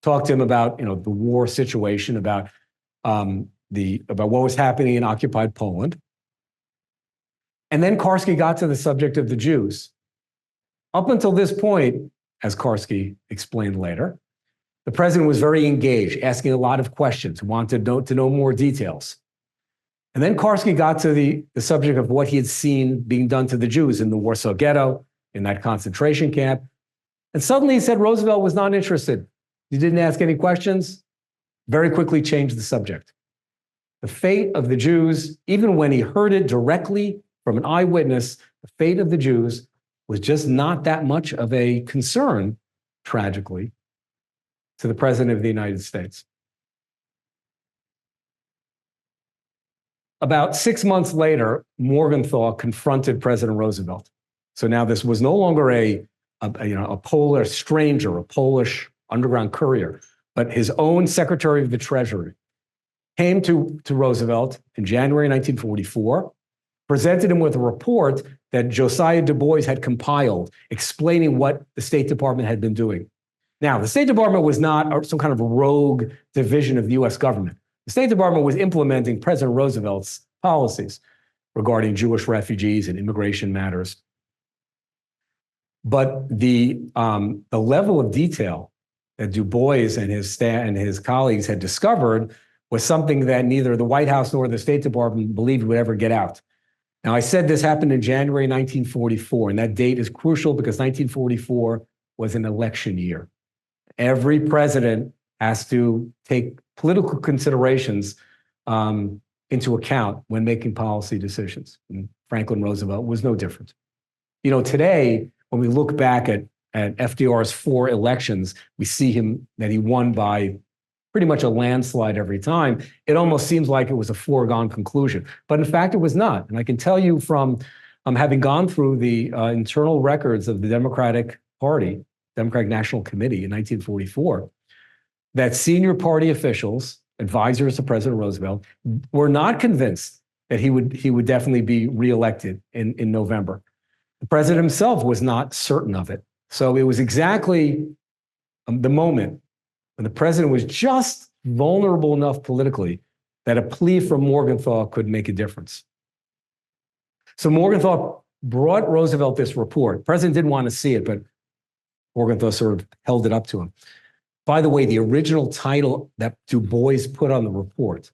talked to him about the war situation, about what was happening in occupied Poland. And then Karski got to the subject of the Jews. Up until this point, as Karski explained later, the president was very engaged, asking a lot of questions, wanted to know more details. And then Karski got to the subject of what he had seen being done to the Jews in the Warsaw Ghetto, in that concentration camp. And suddenly he said Roosevelt was not interested. He didn't ask any questions, very quickly changed the subject. The fate of the Jews, even when he heard it directly from an eyewitness, the fate of the Jews was just not that much of a concern, tragically, to the President of the United States. About 6 months later, Morgenthau confronted President Roosevelt. So now this was no longer a Polish stranger, a Polish underground courier, but his own Secretary of the Treasury came to Roosevelt in January 1944, presented him with a report that Josiah DuBois had compiled, explaining what the State Department had been doing. Now, the State Department was not some kind of rogue division of the US government. The State Department was implementing President Roosevelt's policies regarding Jewish refugees and immigration matters. But the level of detail that DuBois and his colleagues had discovered was something that neither the White House nor the State Department believed would ever get out. Now, I said this happened in January 1944, and that date is crucial because 1944 was an election year. Every president has to take political considerations into account when making policy decisions. And Franklin Roosevelt was no different. Today, when we look back at FDR's 4 elections, we see that he won by pretty much a landslide every time. It almost seems like it was a foregone conclusion. But in fact, it was not. And I can tell you from having gone through the internal records of the Democratic Party, Democratic National Committee in 1944, that senior party officials, advisors to President Roosevelt, were not convinced that he would definitely be reelected in November. The president himself was not certain of it. So it was exactly the moment when the president was just vulnerable enough politically that a plea from Morgenthau could make a difference. So Morgenthau brought Roosevelt this report. The president didn't want to see it, but Morgenthau sort of held it up to him. By the way, the original title that DuBois put on the report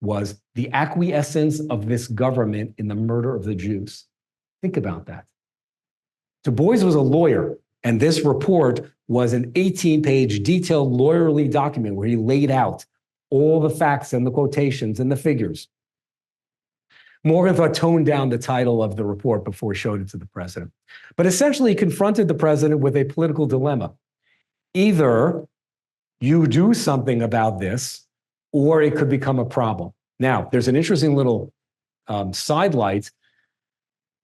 was "The Acquiescence of This Government in the Murder of the Jews." Think about that. DuBois was a lawyer, and this report was an 18-page detailed lawyerly document where he laid out all the facts and the quotations and the figures. Morgenthau toned down the title of the report before he showed it to the president. But essentially, he confronted the president with a political dilemma. Either you do something about this, or it could become a problem. Now, there's an interesting little sidelight,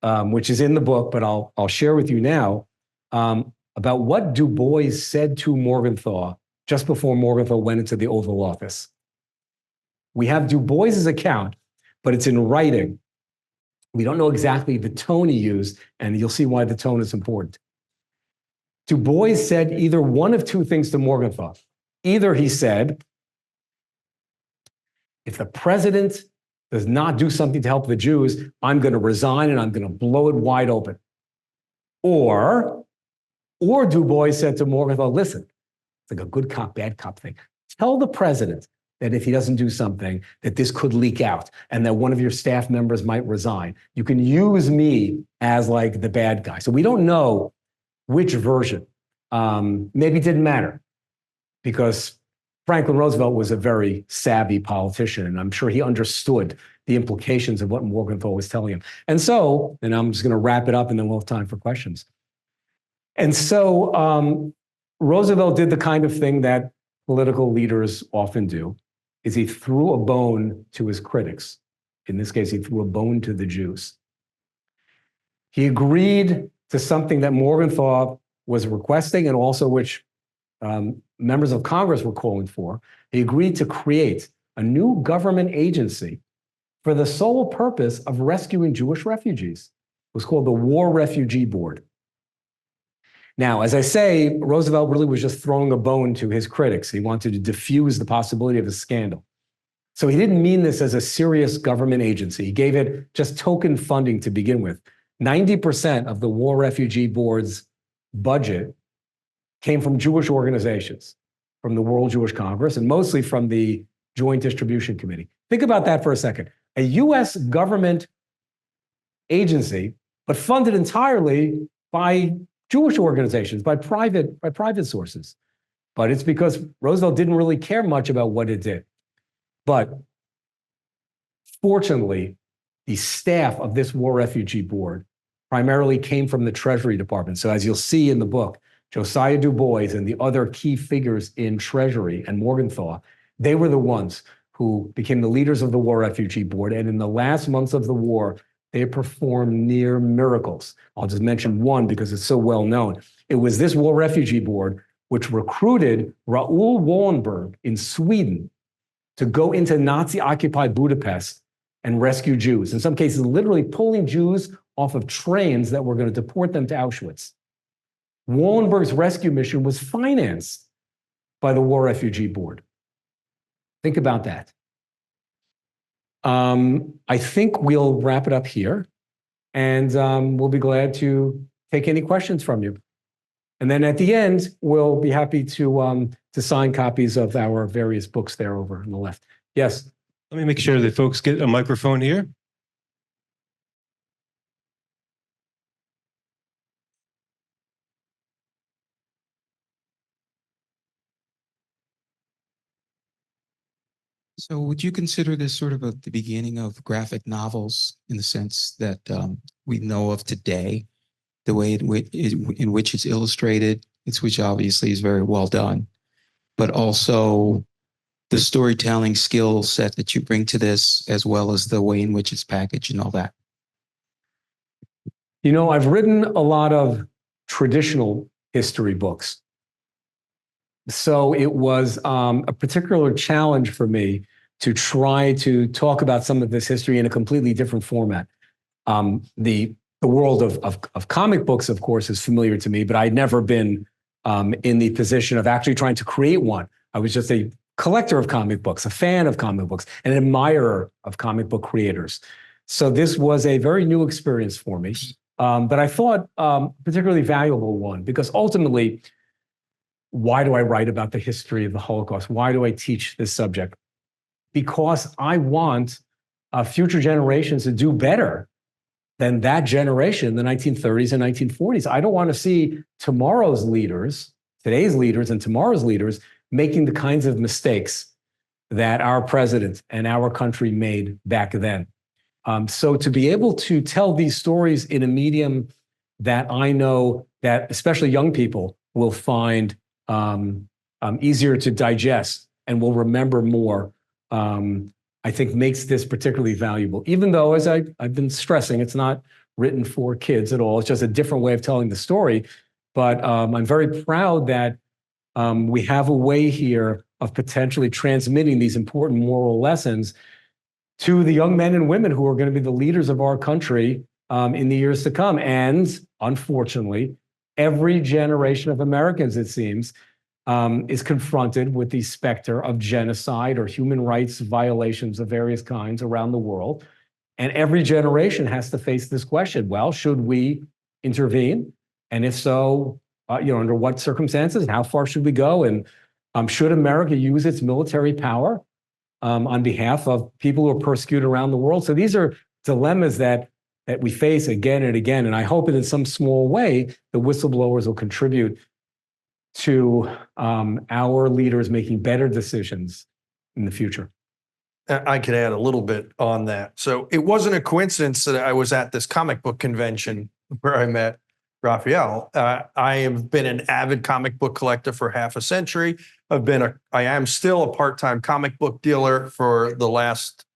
which is in the book, but I'll share with you now, about what DuBois said to Morgenthau just before Morgenthau went into the Oval Office. We have DuBois's account, but it's in writing. We don't know exactly the tone he used, and you'll see why the tone is important. DuBois said either one of two things to Morgenthau. Either he said, if the president does not do something to help the Jews, I'm going to resign and I'm going to blow it wide open. Or DuBois said to Morgenthau, listen, it's like a good cop, bad cop thing. Tell the president that if he doesn't do something, that this could leak out and that one of your staff members might resign. You can use me as like the bad guy. So we don't know which version. Maybe it didn't matter because Franklin Roosevelt was a very savvy politician, and I'm sure he understood the implications of what Morgenthau was telling him. And I'm just going to wrap it up and then we'll have time for questions. And so Roosevelt did the kind of thing that political leaders often do, is he threw a bone to his critics. In this case, he threw a bone to the Jews. He agreed to something that Morgenthau was requesting and also which members of Congress were calling for. He agreed to create a new government agency for the sole purpose of rescuing Jewish refugees. It was called the War Refugee Board. Now, as I say, Roosevelt really was just throwing a bone to his critics. He wanted to diffuse the possibility of a scandal. So he didn't mean this as a serious government agency. He gave it just token funding to begin with. 90% of the War Refugee Board's budget came from Jewish organizations, from the World Jewish Congress, and mostly from the Joint Distribution Committee. Think about that for a second. A US government agency, but funded entirely by Jewish organizations, by private sources. But it's because Roosevelt didn't really care much about what it did. But fortunately, the staff of this War Refugee Board primarily came from the Treasury Department. So as you'll see in the book, Josiah DuBois and the other key figures in Treasury and Morgenthau, they were the ones who became the leaders of the War Refugee Board. And in the last months of the war, they performed near miracles. I'll just mention one because it's so well known. It was this War Refugee Board which recruited Raoul Wallenberg in Sweden to go into Nazi-occupied Budapest and rescue Jews. In some cases, literally pulling Jews off of trains that were going to deport them to Auschwitz. Wallenberg's rescue mission was financed by the War Refugee Board. Think about that. I think we'll wrap it up here, and we'll be glad to take any questions from you. And then at the end, we'll be happy to sign copies of our various books there over on the left. Yes? Let me make sure that folks get a microphone here. So would you consider this sort of the beginning of graphic novels in the sense that we know of today, the way in which it's illustrated, which obviously is very well done, but also the storytelling skill set that you bring to this, as well as the way in which it's packaged and all that? You know, I've written a lot of traditional history books. So it was a particular challenge for me to try to talk about some of this history in a completely different format. The world of comic books, of course, is familiar to me, but I'd never been in the position of actually trying to create one. I was just a collector of comic books, a fan of comic books, an admirer of comic book creators. So this was a very new experience for me, but I thought particularly valuable one, because ultimately, why do I write about the history of the Holocaust? Why do I teach this subject? Because I want future generations to do better than that generation, the 1930s and 1940s. I don't want to see tomorrow's leaders, today's leaders and tomorrow's leaders, making the kinds of mistakes that our president and our country made back then. So to be able to tell these stories in a medium that I know that especially young people will find easier to digest and will remember more, I think makes this particularly valuable. Even though, as I've been stressing, it's not written for kids at all. It's just a different way of telling the story. But I'm very proud that we have a way here of potentially transmitting these important moral lessons to the young men and women who are going to be the leaders of our country in the years to come. And unfortunately, every generation of Americans, it seems, is confronted with the specter of genocide or human rights violations of various kinds around the world. And every generation has to face this question. Well, should we intervene? And if so, under what circumstances? How far should we go? And should America use its military power on behalf of people who are persecuted around the world? So these are dilemmas that we face again and again. And I hope that in some small way, the whistleblowers will contribute to our leaders making better decisions in the future. I could add a little bit on that. So it wasn't a coincidence that I was at this comic book convention where I met Rafael. I have been an avid comic book collector for half a century. I am still a part-time comic book dealer for the last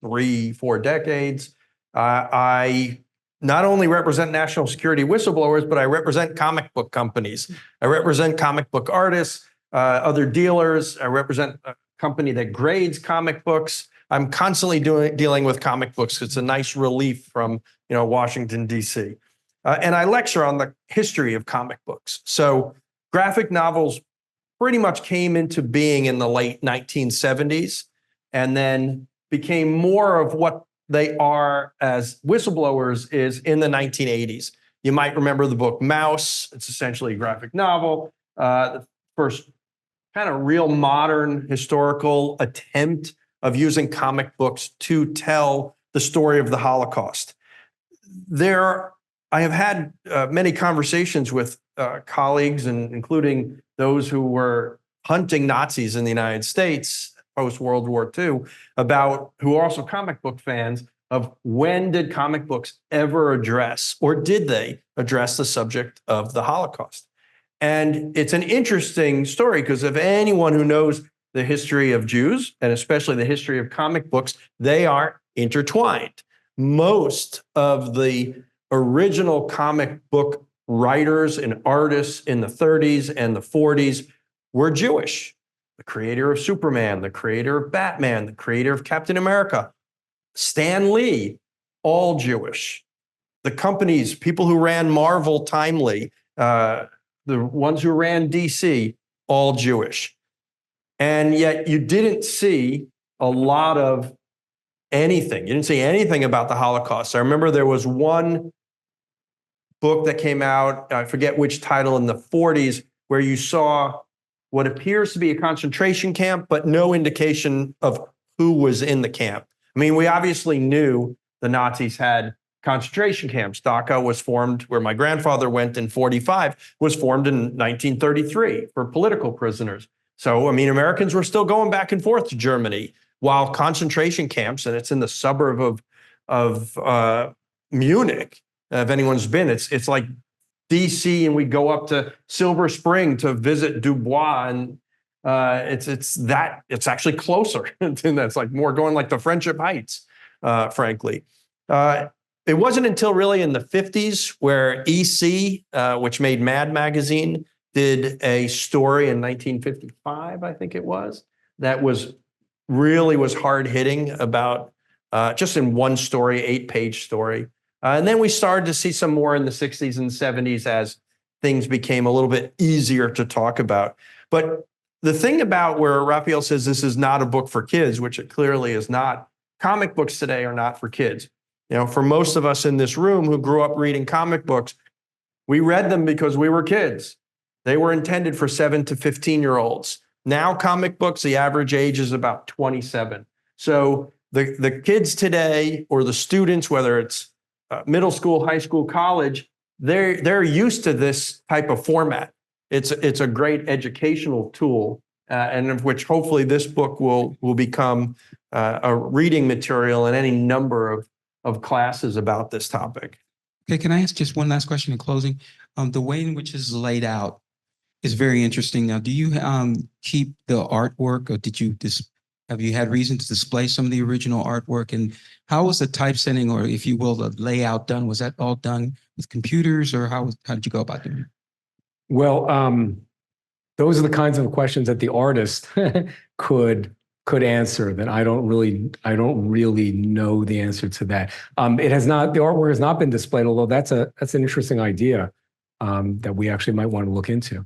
3-4 decades. I not only represent national security whistleblowers, but I represent comic book companies. I represent comic book artists, other dealers. I represent a company that grades comic books. I'm constantly dealing with comic books. It's a nice relief from Washington, D.C. And I lecture on the history of comic books. So graphic novels pretty much came into being in the late 1970s and then became more of what they are as whistleblowers is in the 1980s. You might remember the book Mouse. It's essentially a graphic novel. The first kind of real modern historical attempt of using comic books to tell the story of the Holocaust. I have had many conversations with colleagues, and including those who were hunting Nazis in the United States post-World War II, who are also comic book fans, of when did comic books ever address, or did they address the subject of the Holocaust? And it's an interesting story because if anyone who knows the history of Jews, and especially the history of comic books, they are intertwined. Most of the original comic book writers and artists in the 30s and the 40s were Jewish. The creator of Superman, the creator of Batman, the creator of Captain America, Stan Lee, all Jewish. The companies, people who ran Marvel Timely, the ones who ran DC, all Jewish. And yet you didn't see a lot of anything. You didn't see anything about the Holocaust. I remember there was one book that came out, I forget which title, in the 40s, where you saw what appears to be a concentration camp, but no indication of who was in the camp. I mean, we obviously knew the Nazis had concentration camps. Dachau was formed, where my grandfather went in 1945, was formed in 1933 for political prisoners. So, I mean, Americans were still going back and forth to Germany, while concentration camps, and it's in the suburb of Munich. If anyone's been, it's like DC, and we go up to Silver Spring to visit DuBois, and it's actually closer. And that's like more going like the Friendship Heights, frankly. It wasn't until really in the 50s where EC, which made Mad Magazine, did a story in 1955, I think it was, that was hard hitting about just in one story, 8-page story. And then we started to see some more in the 60s and 70s as things became a little bit easier to talk about. But the thing about where Raphael says this is not a book for kids, which it clearly is not, comic books today are not for kids. You know, for most of us in this room who grew up reading comic books, we read them because we were kids. They were intended for 7 to 15-year-olds. Now comic books, the average age is about 27. So the kids today, or the students, whether it's middle school, high school, college, they're used to this type of format. It's a great educational tool, and of which hopefully this book will become a reading material in any number of classes about this topic. Okay, can I ask just one last question in closing? The way in which it's laid out is very interesting. Now, do you keep the artwork, or have you had reason to display some of the original artwork? And how was the typesetting, or if you will, the layout done? Was that all done with computers, or how did you go about doing it? Well, those are the kinds of questions that the artist could answer, that I don't really know the answer to that. The artwork has not been displayed, although that's an interesting idea that we actually might want to look into.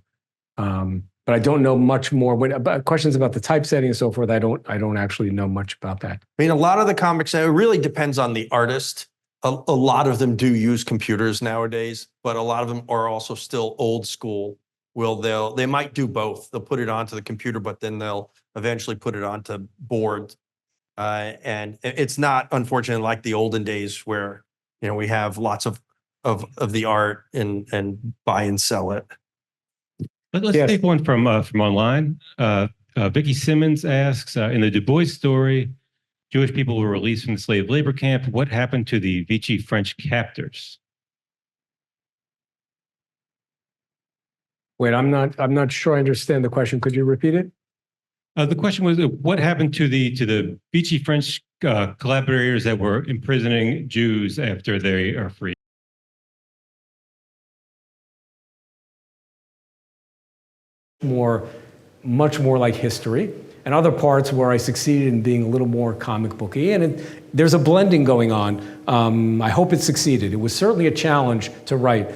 But I don't know much more. But questions about the typesetting and so forth, I don't actually know much about that. I mean, a lot of the comics, it really depends on the artist. A lot of them do use computers nowadays, but a lot of them are also still old school. They might do both. They'll put it onto the computer, but then they'll eventually put it onto board. And it's not, unfortunately, like the olden days where, you know, we have lots of the art and buy and sell it. Let's take one from online. Vicky Simmons asks, in the DuBois story, Jewish people were released from the slave labor camp. What happened to the Vichy French captors? Wait, I'm not sure I understand the question. Could you repeat it? The question was, what happened to the Vichy French collaborators that were imprisoning Jews after they are free? Much more like history, and other parts where I succeeded in being a little more comic booky. And there's a blending going on. I hope it succeeded. It was certainly a challenge to write.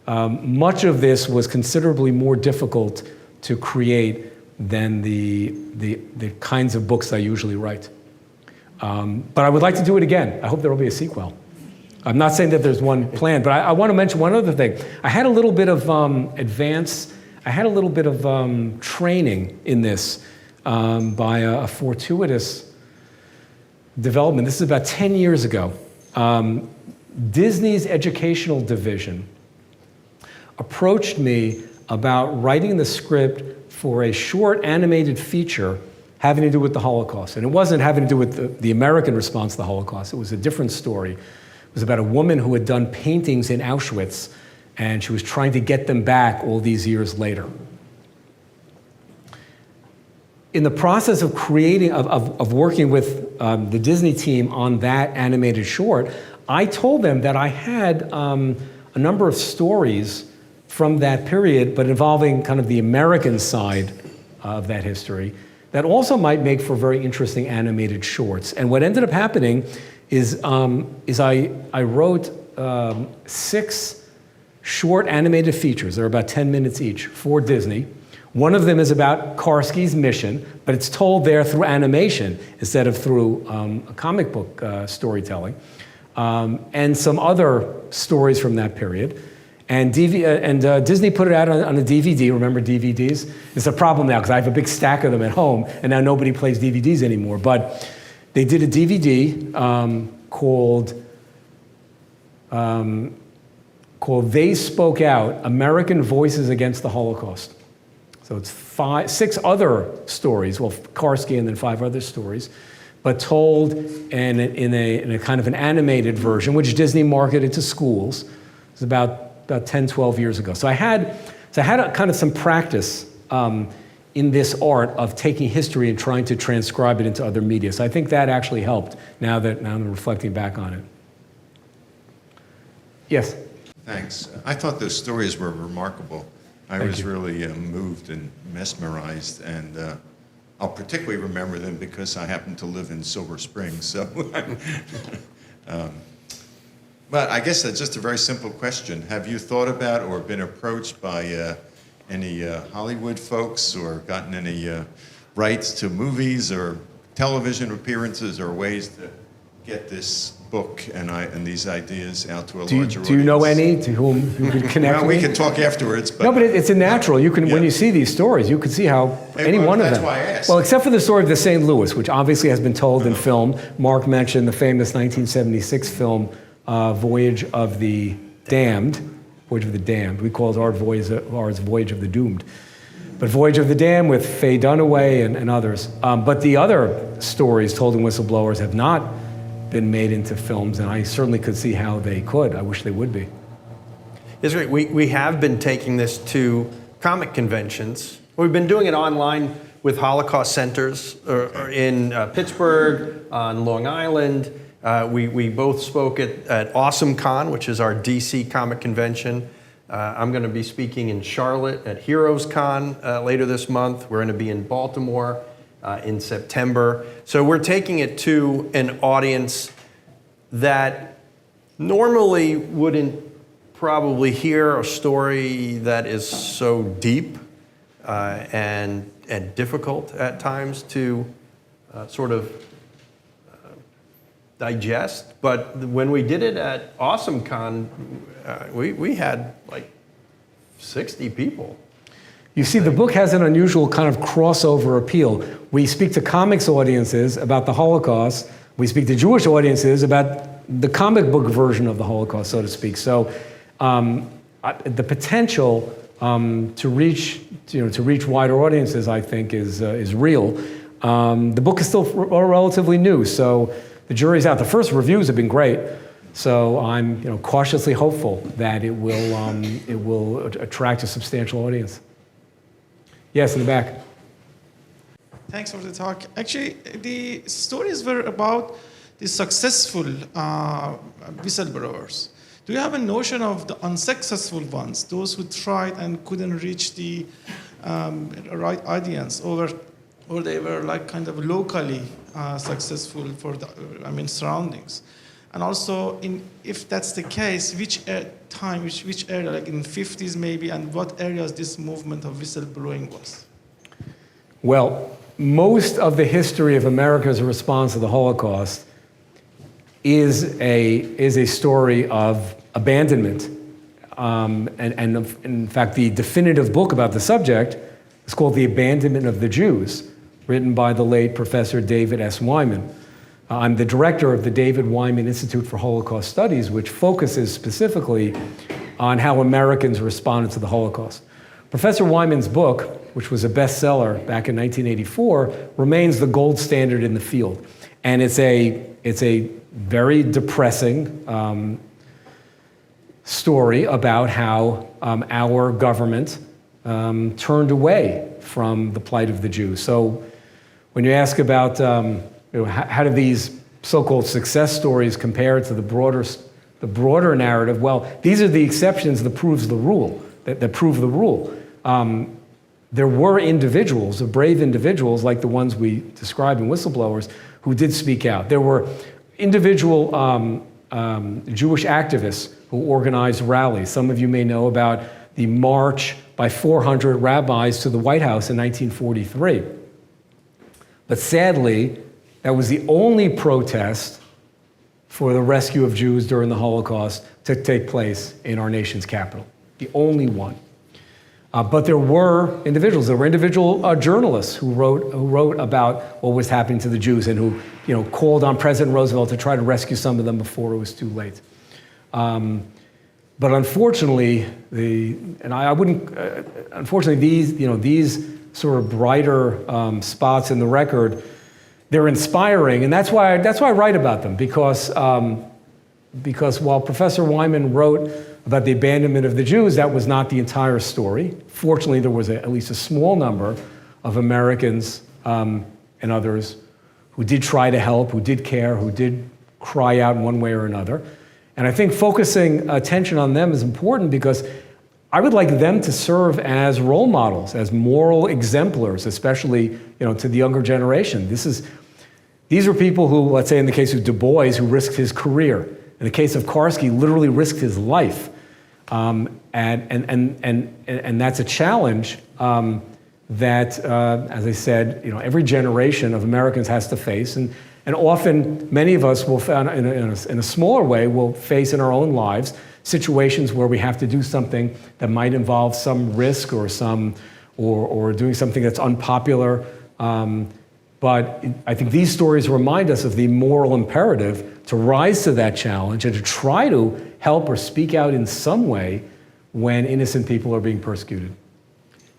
Much of this was considerably more difficult to create than the kinds of books I usually write. But I would like to do it again. I hope there will be a sequel. I'm not saying that there's one planned, but I want to mention one other thing. I had a little bit of training in this by a fortuitous development. This is about 10 years ago. Disney's educational division approached me about writing the script for a short animated feature having to do with the Holocaust. And it wasn't having to do with the American response to the Holocaust. It was a different story. It was about a woman who had done paintings in Auschwitz, and she was trying to get them back all these years later. In the process of working with the Disney team on that animated short, I told them that I had a number of stories from that period, but involving kind of the American side of that history, that also might make for very interesting animated shorts. And what ended up happening is I wrote 6 short animated features. They're about 10 minutes each for Disney. One of them is about Karski's mission, but it's told there through animation instead of through a comic book storytelling, and some other stories from that period. And Disney put it out on a DVD. Remember DVDs? It's a problem now because I have a big stack of them at home, and now nobody plays DVDs anymore. But they did a DVD called They Spoke Out, American Voices Against the Holocaust. So it's 6 other stories, well, Karski and then 5 other stories, but told in a kind of an animated version, which Disney marketed to schools. It was about 10, 12 years ago. So I had a kind of some practice in this art of taking history and trying to transcribe it into other media. So I think that actually helped now that I'm reflecting back on it. Yes? Thanks. I thought those stories were remarkable. I was really moved and mesmerized, and I'll particularly remember them because I happen to live in Silver Springs. So, but I guess that's just a very simple question. Have you thought about or been approached by any Hollywood folks or gotten any rights to movies or television appearances or ways to get this book and these ideas out to a larger audience? Do you know any to whom you could connect? Well, we with? can talk afterwards. But No, but it's a natural. You can, when you see these stories, you can see how any one of them. That's why I asked. Well, except for the story of the St. Louis, which obviously has been told in film. Mark mentioned the famous 1976 film, Voyage of the Damned. Voyage of the Damned. We call it ours Voyage of the Doomed. But Voyage of the Damned with Faye Dunaway and others. But the other stories told in Whistleblowers have not been made into films, and I certainly could see how they could. I wish they would be. It's great. We have been taking this to comic conventions. We've been doing it online with Holocaust centers in Pittsburgh, on Long Island. We both spoke at Awesome Con, which is our DC comic convention. I'm going to be speaking in Charlotte at Heroes Con later this month. We're going to be in Baltimore in September. So we're taking it to an audience that normally wouldn't probably hear a story that is so deep and difficult at times to sort of digest. But when we did it at Awesome Con, we had like 60 people. You see, the book has an unusual kind of crossover appeal. We speak to comics audiences about the Holocaust. We speak to Jewish audiences about the comic book version of the Holocaust, so to speak. So the potential to reach wider audiences, I think, is real. The book is still relatively new, so the jury's out. The first reviews have been great, so I'm cautiously hopeful that it will attract a substantial audience. Yes, in the back. Thanks for the talk. Actually, the stories were about the successful whistleblowers. Do you have a notion of the unsuccessful ones, those who tried and couldn't reach the right audience, or they were like kind of locally successful for the surroundings? And also, if that's the case, which time, which area, like in 50s maybe, and what areas this movement of whistleblowing was? Well, most of the history of America's response to the Holocaust is a story of abandonment. And in fact, the definitive book about the subject is called The Abandonment of the Jews, written by the late Professor David S. Wyman. I'm the director of the David Wyman Institute for Holocaust Studies, which focuses specifically on how Americans responded to the Holocaust. Professor Wyman's book, which was a bestseller back in 1984, remains the gold standard in the field. And it's a very depressing story about how our government turned away from the plight of the Jews. So when you ask about how do these so-called success stories compare to the broader narrative? Well, these are the exceptions that proves the rule. That prove the rule. There were individuals, brave individuals like the ones we described in Whistleblowers, who did speak out. There were individual Jewish activists who organized rallies. Some of you may know about the march by 400 rabbis to the White House in 1943. But sadly, that was the only protest for the rescue of Jews during the Holocaust to take place in our nation's capital. The only one. But there were individuals. There were individual journalists who wrote about what was happening to the Jews and who called on President Roosevelt to try to rescue some of them before it was too late. But unfortunately, these sort of brighter spots in the record, they're inspiring, and that's why I write about them, because while Professor Wyman wrote about the abandonment of the Jews, that was not the entire story. Fortunately, there was at least a small number of Americans and others who did try to help, who did care, who did cry out in one way or another. And I think focusing attention on them is important because I would like them to serve as role models, as moral exemplars, especially to the younger generation. These are people who, let's say in the case of DuBois, who risked his career. In the case of Karski, literally risked his life. And And that's a challenge that, as I said, every generation of Americans has to face. And often, many of us will, in a smaller way, will face in our own lives situations where we have to do something that might involve some risk or doing something that's unpopular. But I think these stories remind us of the moral imperative to rise to that challenge and to try to help or speak out in some way when innocent people are being persecuted.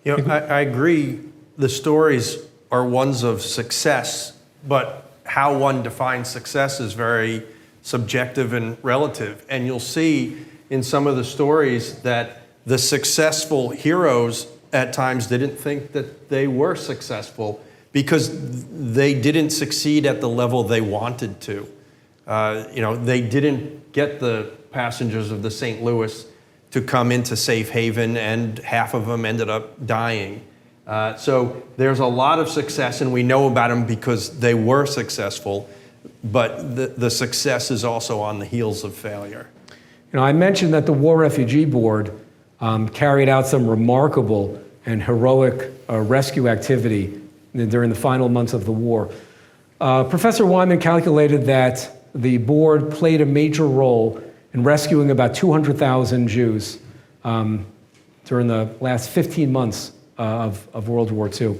I agree. The stories are ones of success, but how one defines success is very subjective and relative. And you'll see in some of the stories that the successful heroes at times didn't think that they were successful because they didn't succeed at the level they wanted to. They didn't get the passengers of the St. Louis to come into safe haven, and half of them ended up dying. So there's a lot of success, and we know about them because they were successful, but the success is also on the heels of failure. I mentioned that the War Refugee Board carried out some remarkable and heroic rescue activity during the final months of the war. Professor Wyman calculated that the board played a major role in rescuing about 200,000 Jews during the last 15 months of World War II.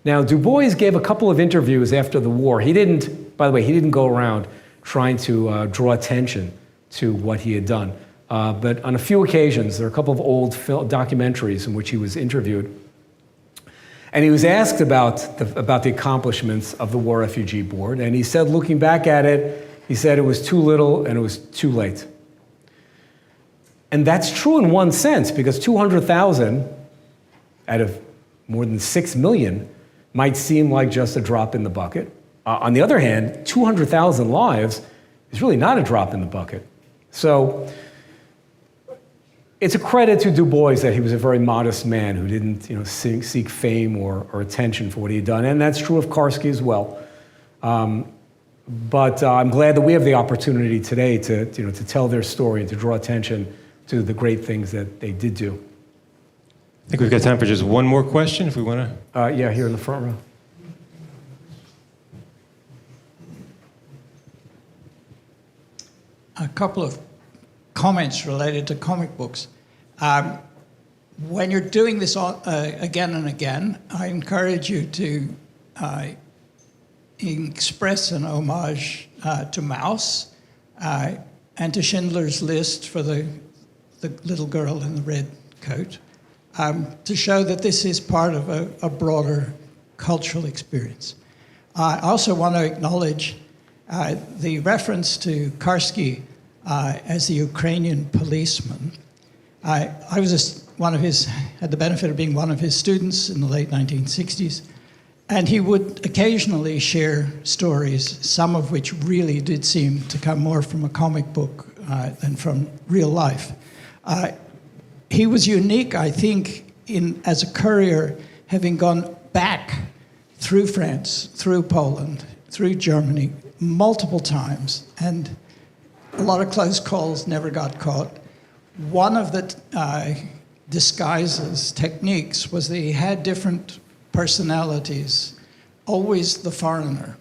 Now, DuBois gave a couple of interviews after the war. He didn't go around trying to draw attention to what he had done. But on a few occasions, there are a couple of old documentaries in which he was interviewed. And he was asked about the accomplishments of the War Refugee Board. And he said, looking back at it, he said it was too little and it was too late. And that's true in one sense, because 200,000 out of more than 6 million might seem like just a drop in the bucket. On the other hand, 200,000 lives is really not a drop in the bucket. So it's a credit to DuBois that he was a very modest man who didn't seek fame or attention for what he had done. And that's true of Karski as well. But I'm glad that we have the opportunity today to tell their story and to draw attention to the great things that they did do. I think we've got time for just one more question if we want to. Yeah, here in the front row. A couple of comments related to comic books. When you're doing this again and again, I encourage you to express an homage to Maus and to Schindler's List for the little girl in the red coat, to show that this is part of a broader cultural experience. I also want to acknowledge the reference to Karski as the Ukrainian policeman. I was had the benefit of being one of his students in the late 1960s, and he would occasionally share stories, some of which really did seem to come more from a comic book than from real life. He was unique, I think, as a courier, having gone back through France, through Poland, through Germany, multiple times, and a lot of close calls, never got caught. One of the disguises, techniques, was that he had different personalities, always the foreigner.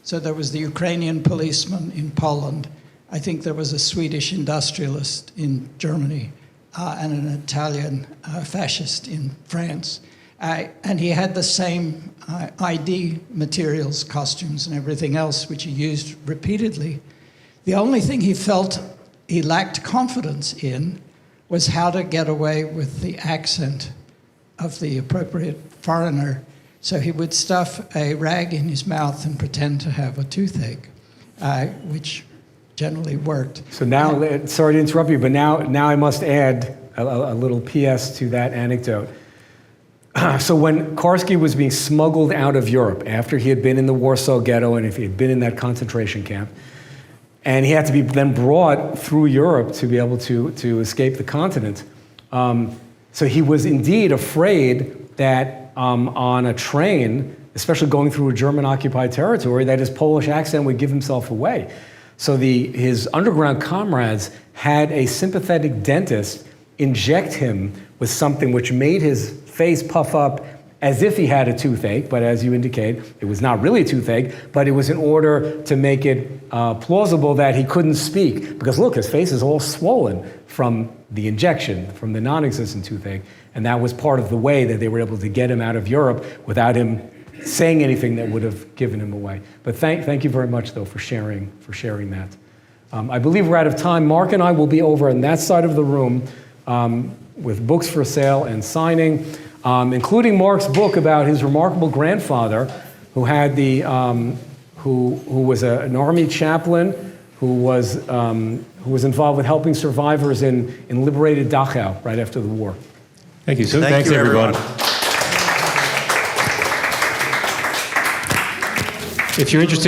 So there was the Ukrainian policeman in Poland. I think there was a Swedish industrialist in Germany and an Italian fascist in France. And he had the same ID materials, costumes, and everything else, which he used repeatedly. The only thing he felt he lacked confidence in was how to get away with the accent of the appropriate foreigner. So he would stuff a rag in his mouth and pretend to have a toothache, which generally worked. So now, sorry to interrupt you, but now I must add a little PS to that anecdote. So when Karski was being smuggled out of Europe after he had been in the Warsaw Ghetto and if he had been in that concentration camp, and he had to be then brought through Europe to be able to escape the continent. So he was indeed afraid that on a train, especially going through a German-occupied territory, that his Polish accent would give himself away. So his underground comrades had a sympathetic dentist inject him with something which made his face puff up as if he had a toothache, but as you indicate, it was not really a toothache, but it was in order to make it plausible that he couldn't speak. Because look, his face is all swollen from the injection, from the non-existent toothache, and that was part of the way that they were able to get him out of Europe without him saying anything that would have given him away. But thank you very much, though, for sharing that. I believe we're out of time. Mark and I will be over on that side of the room with books for sale and signing, including Mark's book about his remarkable grandfather, who had the who was an army chaplain, who was involved with helping survivors in liberated Dachau right after the war. Thank you. So Thank thanks you, everyone. If you're interested